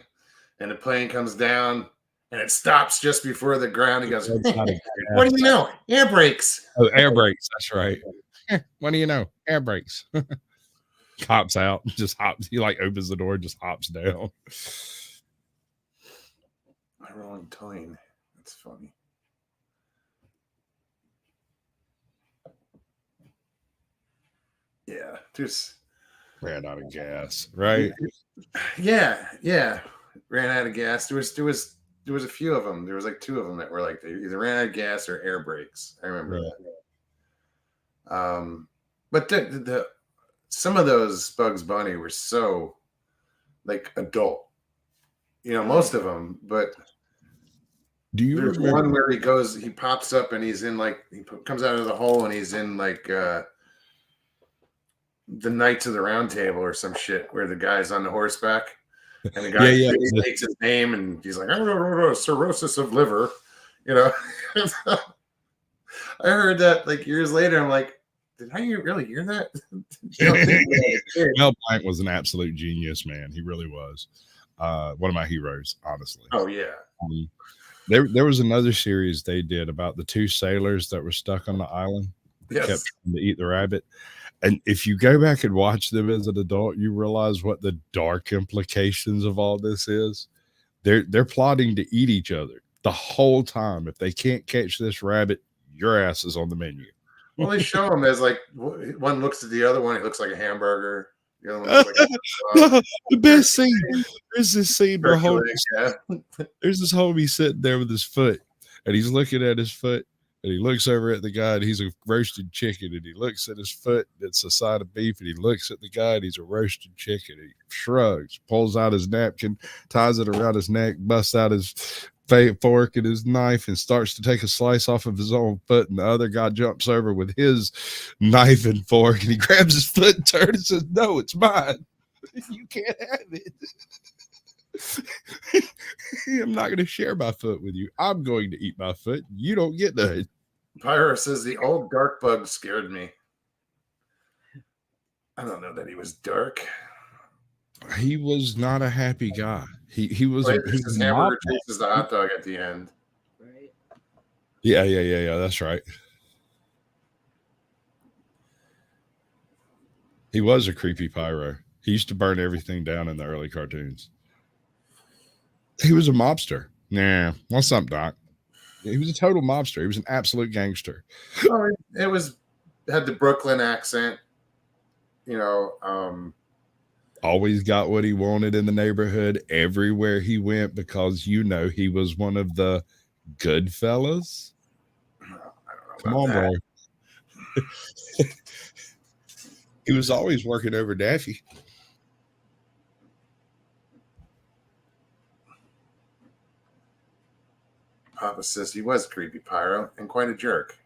and the plane comes down and it stops just before the ground. He goes, what do you know? Air brakes. Oh, air brakes. That's right. What do you know? Air brakes. Hops out, just hops. He like opens the door, just hops down. My rolling tine. That's funny. Yeah, just ran out of gas, right? Yeah. Ran out of gas. There was a few of them. There was like two of them that were like they either ran out of gas or air brakes. I remember that. But the some of those Bugs Bunny were so like adult, most of them. But do you there's remember one where he pops up and he's in like he comes out of the hole and he's in like the Knights of the Round Table or some shit where the guy's on the horseback and the guy takes his name and he's like cirrhosis of liver, I heard that like years later. I'm like, did I really hear that? Mel Blanc was an absolute genius, man. He really was. One of my heroes, honestly. Oh yeah. There was another series they did about the two sailors that were stuck on the island. Yes. Kept trying to eat the rabbit. And if you go back and watch them as an adult, you realize what the dark implications of all this is. They're plotting to eat each other the whole time. If they can't catch this rabbit, your ass is on the menu. Well, they show him as like one looks at the other one. He looks like a hamburger. The other one looks like the best scene. There's this scene where there's this homie sitting there with his foot, and he's looking at his foot, and he looks over at the guy, and he's a roasted chicken, and he looks at his foot, it's a side of beef, and he looks at the guy, and he's a roasted chicken. He shrugs, pulls out his napkin, ties it around his neck, busts out his fork and his knife and starts to take a slice off of his own foot, and the other guy jumps over with his knife and fork, and he grabs his foot and turns and says, "No, it's mine. You can't have it. I'm not going to share my foot with you. I'm going to eat my foot. You don't get that." Pyro says the old dark bug scared me. I don't know that he was dark. He was not a happy guy. He was his hamburger chases the hot dog at the end. Right. Yeah. That's right. He was a creepy pyro. He used to burn everything down in the early cartoons. He was a mobster. Nah, what's up, Doc? He was a total mobster. He was an absolute gangster. Oh, it had the Brooklyn accent. Always got what he wanted in the neighborhood everywhere he went because he was one of the good fellas. I don't know. Come on, bro. He was always working over Daffy. Papa says he was creepy pyro and quite a jerk.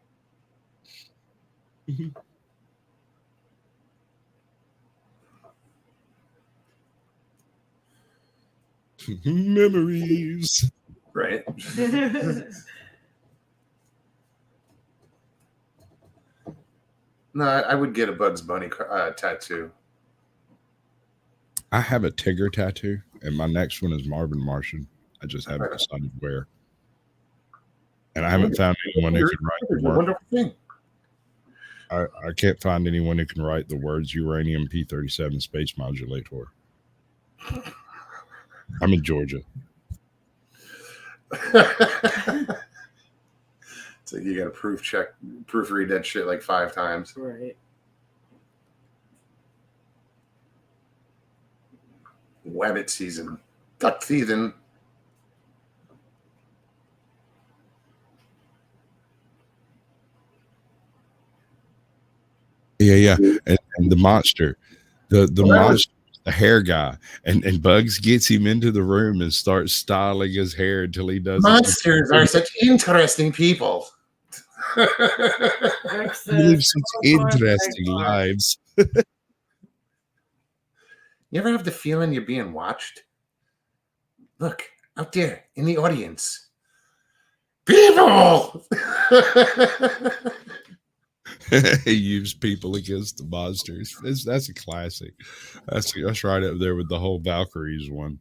Memories. Right. No, I would get a Bugs Bunny tattoo. I have a Tigger tattoo, and my next one is Marvin Martian. I just haven't decided where. And I haven't found anyone who can write the word. Wonderful thing. I can't find anyone who can write the words uranium P-37 space modulator. I'm in Georgia. So you got to proofread that shit like 5 times. Right. Wabbit season. Duck season. Yeah. And the monster. The monster. The hair guy, and Bugs gets him into the room and starts styling his hair until he does. Monsters are such interesting people. They live such interesting lives. You ever have the feeling you're being watched? Look out there in the audience. People. He used people against the monsters. That's a classic. That's right up there with the whole Valkyries one.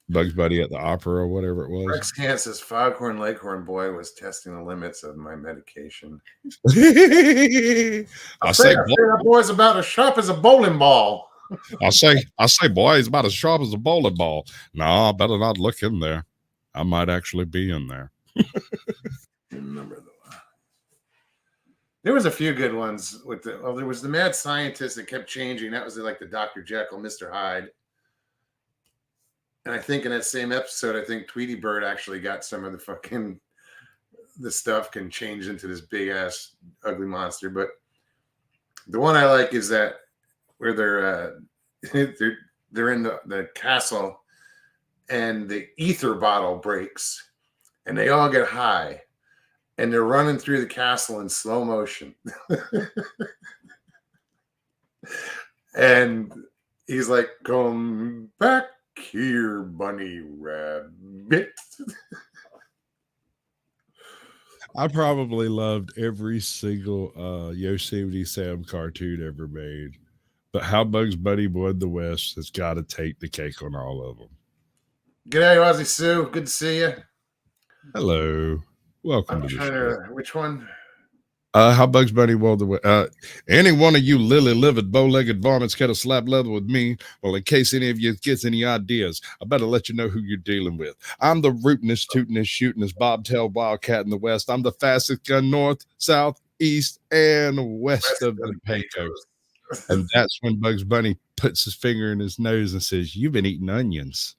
Bugs Bunny at the opera or whatever it was. Rex Kant says Foghorn Leghorn Boy was testing the limits of my medication. I say, that boy's about as sharp as a bowling ball. I say, boy, he's about as sharp as a bowling ball. No, I better not look in there. I might actually be in there. Remember there was a few good ones with the. Well, there was the mad scientist that kept changing. That was like the Dr. Jekyll, Mr. Hyde. And I think in that same episode, I think Tweety Bird actually got some of the stuff can change into this big ass ugly monster. But the one I like is that where they're in the castle and the ether bottle breaks and they all get high and they're running through the castle in slow motion. And he's like, come back here, bunny rabbit. I probably loved every single Yosemite Sam cartoon ever made. But how Bugs Bunny won the West has got to take the cake on all of them. G'day, Aussie Sue. Good to see you. Hello. Welcome I'm to the trying show. to. Which one? How Bugs Bunny won the West. Any one of you lily-livered, bow-legged varmints care to slap leather with me? Well, in case any of you gets any ideas, I better let you know who you're dealing with. I'm the rootinest, tootinest, shootinest, bobtail wildcat in the West. I'm the fastest gun north, south, east, and west of the Pecos. And that's when Bugs Bunny puts his finger in his nose and says, "You've been eating onions."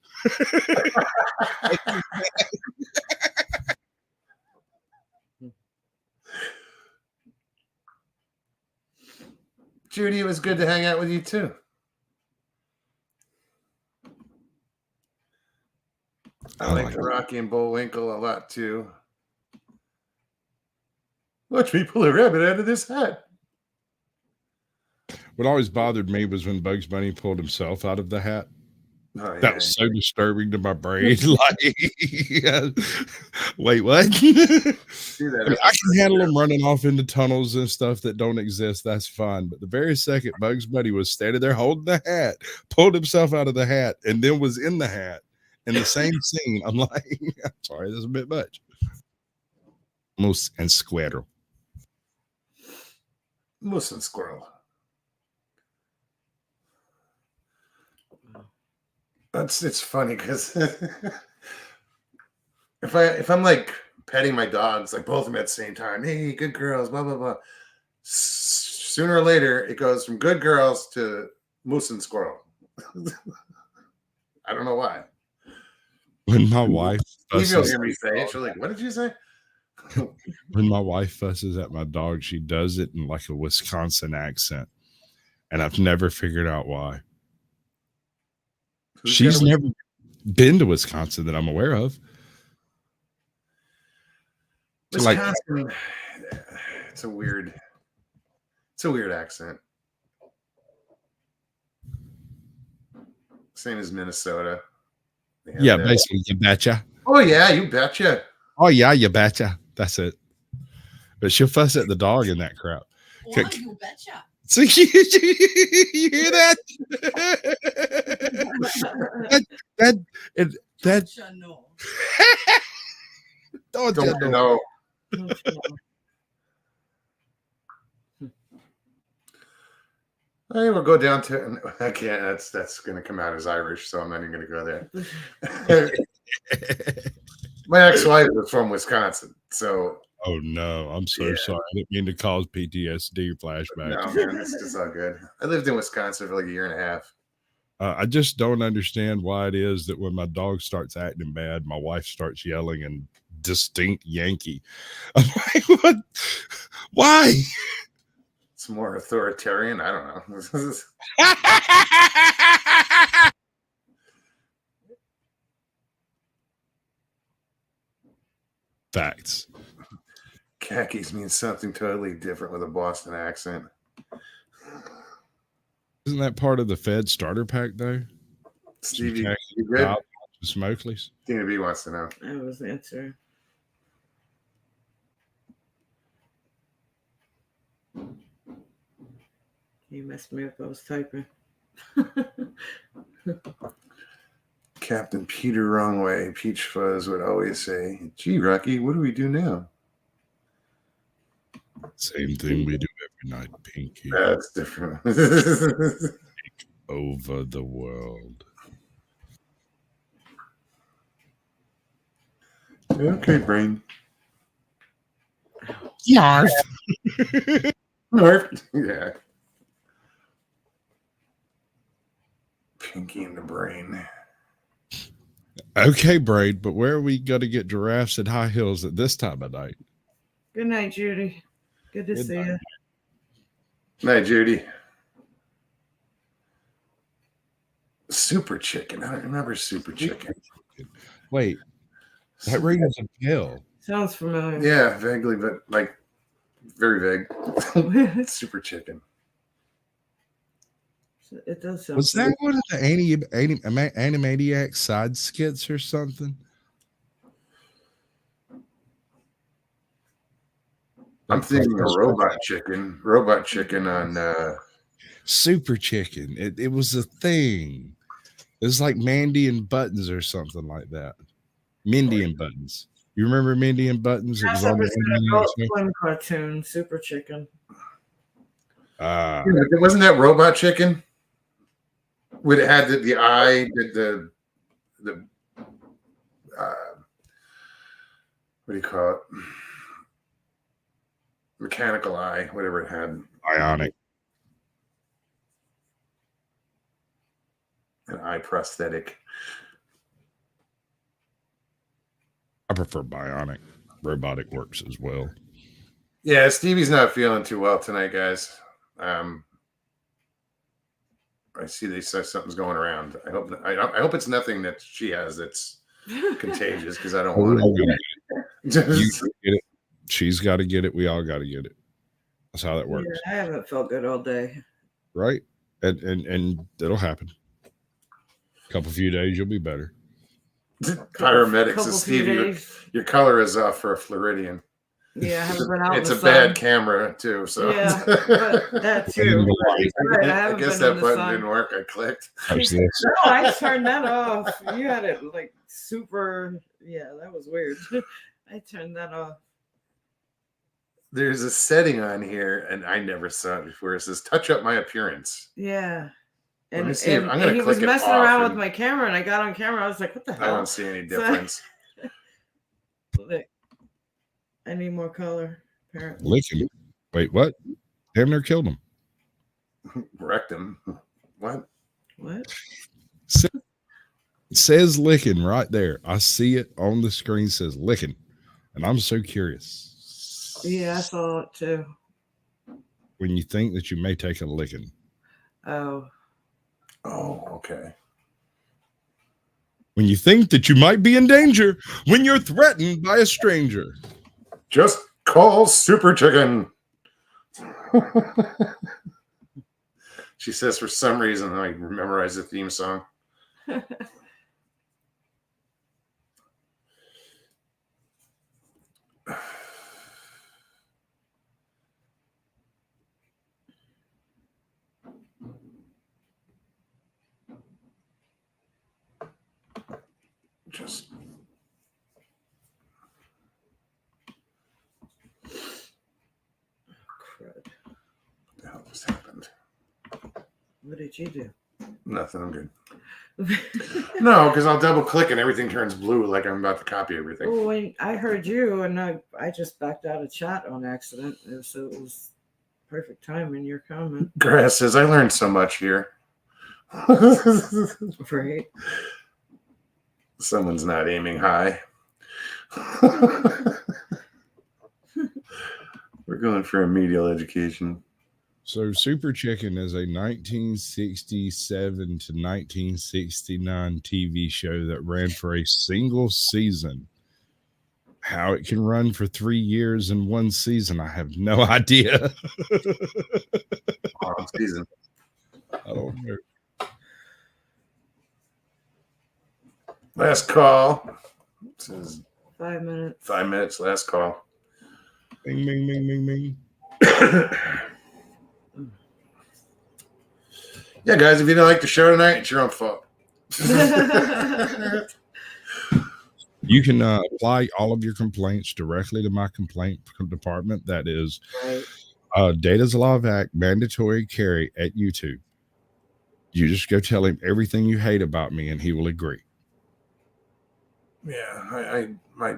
Judy, it was good to hang out with you too. I like the Rocky and Bullwinkle a lot too. Watch me pull a rabbit out of this hat. What always bothered me was when Bugs Bunny pulled himself out of the hat. Oh, yeah. That was so disturbing to my brain. Like, wait, what? I can handle him running off into tunnels and stuff that don't exist. That's fine. But the very second Bugs Bunny was standing there holding the hat, pulled himself out of the hat, and then was in the hat in the same scene, I'm like, I'm sorry, this is a bit much. Moose and squirrel. Moose and squirrel. It's funny because if I'm like petting my dogs, like both of them at the same time, hey, good girls, blah blah blah. Sooner or later, it goes from good girls to moose and squirrel. I don't know why. When my wife You'll hear me say it. She's like, "What did you say?" When my wife fusses at my dog, she does it in like a Wisconsin accent, and I've never figured out why. She's never been to Wisconsin that I'm aware of. Wisconsin, it's a weird accent. Same as Minnesota. Yeah, basically, you betcha. Oh yeah, you betcha. Oh yeah, you betcha. That's it. But she'll fuss at the dog in that crap. Well, you betcha. So you hear that? that No. Don't know. I will go down to. I can't. That's going to come out as Irish, so I'm not even going to go there. My ex-wife was from Wisconsin, so. Oh no! I'm so sorry. I didn't mean to cause PTSD flashbacks. No, man, it's just all good. I lived in Wisconsin for like a year and a half. I just don't understand why it is that when my dog starts acting bad, my wife starts yelling in distinct Yankee. I'm like, what? Why? It's more authoritarian. I don't know. Facts. Khakis means something totally different with a Boston accent. Isn't that part of the Fed starter pack, though? Stevie, you good? Smokeless. Tina B wants to know. I was answering. You messed me up. I was typing. Captain Peter Wrongway, Peach Fuzz would always say, "Gee, Rocky, what do we do now?" Same thing we do every night, Pinky. That's different. Over the world. Okay, brain. Yarf. Nerf. Yeah. Pinky in the brain. Okay, Braid, but where are we going to get giraffes and high heels at this time of night? Good night, Judy. Good to Good see night. you. Night, Judy. Super Chicken. I don't remember Super Chicken. Wait, that rings a bell. Sounds familiar. Yeah, vaguely, but like very vague. Super Chicken. It does sound. Was that one of the Animaniac side skits or something? I'm thinking of Robot Chicken. Robot Chicken on Super Chicken. It was a thing. It was like Mandy and Buttons or something like that. Mindy and Buttons. You remember Mindy and Buttons? It was on the Animaniac show. Slim cartoon, Super Chicken. wasn't that Robot Chicken? Would it had the eye, the what do you call it? Mechanical eye, whatever it had. Bionic. An eye prosthetic. I prefer Bionic. Robotic works as well. Yeah, Stevie's not feeling too well tonight, guys. I see they say something's going around. I hope it's nothing that she has that's contagious because I don't want it. You get it. She's got to get it. We all got to get it. That's how that works, Yeah, I haven't felt good all day. right? And it'll happen. Couple few days, you'll be better. Paramedics Couple and few Stevie, days. your color is off for a Floridian. Yeah, I haven't been out. It's in a the sun. bad camera too, so Yeah, but that too. Right, I I haven't guess been in that the button sun. didn't work. I clicked. Watch this. No, I turned that off. You had it like super. Yeah, that was weird. I turned that off. There's a setting on here, and I never saw it before. It says "touch up my appearance." Yeah. Let me And, see if- and, I'm gonna and he was click it messing off around with and- my camera, and I got on camera. I was like, "What the I hell?" don't see any So- difference. Look, I need more color. Apparently. Licking. Wait, what? Damn near killed him. Rectum. What? What? It says licking right there. I see it on the screen. Says licking, and I'm so curious. Yeah, I saw it too. When you think that you may take a licking, Oh, Oh, okay. when you think that you might be in danger, when you're threatened by a stranger. Just call Super Chicken. She says for some reason I memorized the theme song. Just crud. what the hell just happened? What did you do? Nothing. I'm good. No, because I'll double click and everything turns blue like I'm about to copy everything. Oh, when I heard you, and I just backed out of chat on accident, and so it was perfect time in your comment. Grass says I learned so much here. Right? Someone's not aiming high. We're going for remedial education. So Super Chicken is a 1967 to 1969 TV show that ran for a single season. How it can run for 3 years in one season, I have no idea. Long season. I don't know. Last call. This is 5 minutes. 5 minutes. Last call. Bing, bing, bing, bing, bing. Yeah, guys, if you don't like the show tonight, it's your own fault. You can apply all of your complaints directly to my complaint department. That is Right. Data's Law of Act mandatory carry at YouTube. You just go tell him everything you hate about me, and he will agree. Yeah, my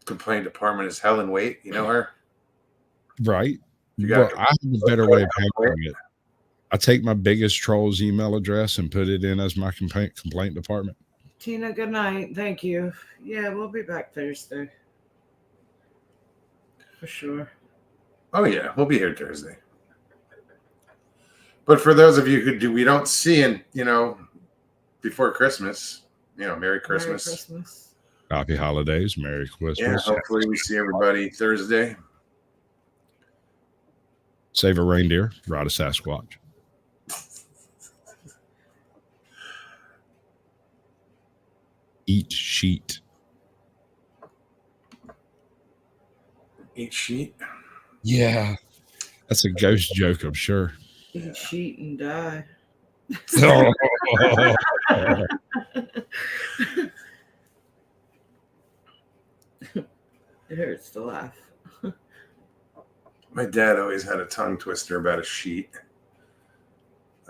complaint department is Helen Waite. You know her? Right? You Well, got I have a better way of handling it. I take my biggest troll's email address and put it in as my complaint department. Tina, good night. Thank you. Yeah, we'll be back Thursday. For sure. Oh yeah, we'll be here Thursday. But for those of you who we don't see in, before Christmas, Merry Christmas. Merry Christmas. Happy holidays. Merry Yeah, Christmas. hopefully we see everybody Thursday. Save a reindeer. Ride a Sasquatch. Eat sheet. Eat sheet. Yeah. That's a ghost joke, I'm sure. Eat sheet and die. It hurts to laugh. My dad always had a tongue twister about a sheet.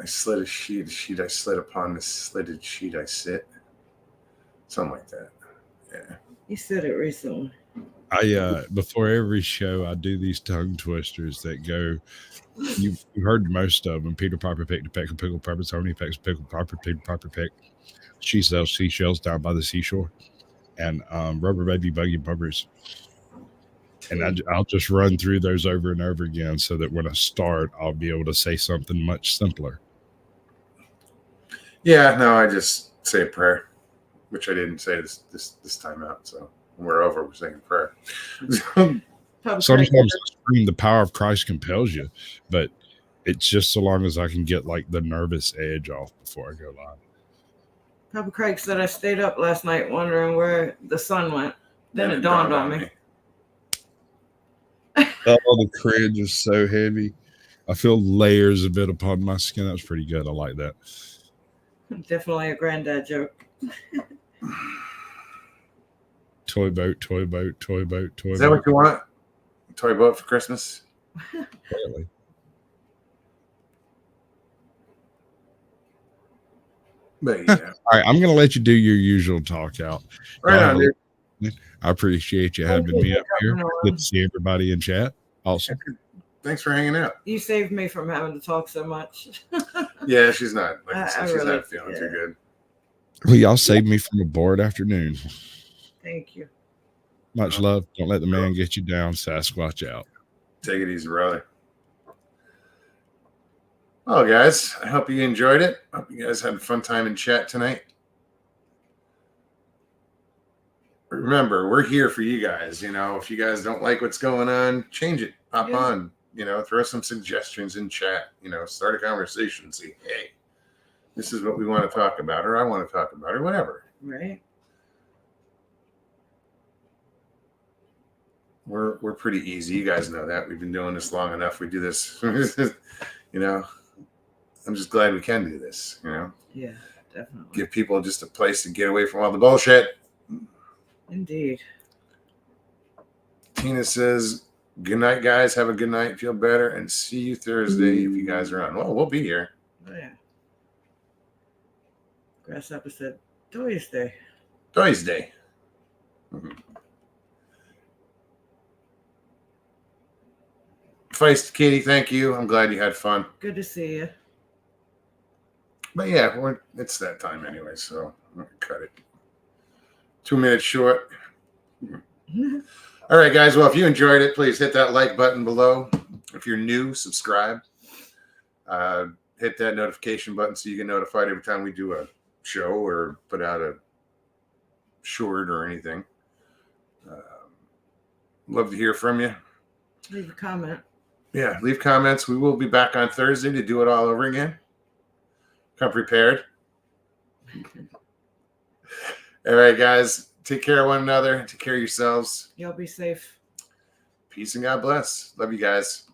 I slid a sheet I slid upon the slitted sheet I sit. Something like that. Yeah. You said it recently. I before every show I do these tongue twisters that go. You've heard most of them. Peter Piper picked a peck of pickled pepper. Tony picks pickled pepper. Peter Piper picked. She sells seashells down by the seashore, and rubber baby buggy bumpers. And I'll just run through those over and over again, so that when I start, I'll be able to say something much simpler. Yeah, no, I just say a prayer, which I didn't say this time out. So when we're over, we're saying a prayer. Sometimes I scream, "The power of Christ compels you," but it's just so long as I can get like the nervous edge off before I go live. Papa Craig said I stayed up last night wondering where the sun went. Then it dawned on me. Oh, the cringe is so heavy. I feel layers of it upon my skin. That's pretty good. I like that. Definitely a granddad joke. Toy boat, toy boat, toy boat, toy Is that boat. what you want? A toy boat for Christmas? Really? But yeah. All right, I'm going to let you do your usual talk out. Right on, dude. I appreciate you having me up here. Good to see everybody in chat. Awesome. Thanks for hanging out. You saved me from having to talk so much. Yeah, she's not. Like I I said, she's really- not feeling too good. Well, y'all saved me from a bored afternoon. Thank you. Much love. Don't let the man get you down. Sasquatch out. Take it easy, brother. Well, guys, I hope you enjoyed it. Hope you guys had a fun time in chat tonight. Remember, we're here for you guys. If you guys don't like what's going on, change it. Pop Yeah. on. Throw some suggestions in chat. Start a conversation. See, hey, this is what we want to talk about, or I want to talk about, or whatever. Right? We're pretty easy. You guys know that. We've been doing this long enough. We do this. I'm just glad we can do this. Yeah, definitely. Give people just a place to get away from all the bullshit. Indeed. Tina says, "Good night, guys. Have a good night. Feel better, and see you Thursday if you guys are on." Well, we'll be here. Oh, yeah. Grasshopper said, Thursday. Thursday. Mm-hmm. Feist Katie, thank you. I'm glad you had fun. Good to see you. But yeah, it's that time anyway, so I'm gonna cut it. 2 minutes short. All right, guys. Well, if you enjoyed it, please hit that like button below. If you're new, subscribe. Hit that notification button so you get notified every time we do a show or put out a short or anything. Love to hear from you. Leave a comment. Yeah, leave comments. We will be back on Thursday to do it all over again. Come prepared. All right, guys. Take care of one another. Take care of yourselves. Y'all be safe. Peace and God bless. Love you guys.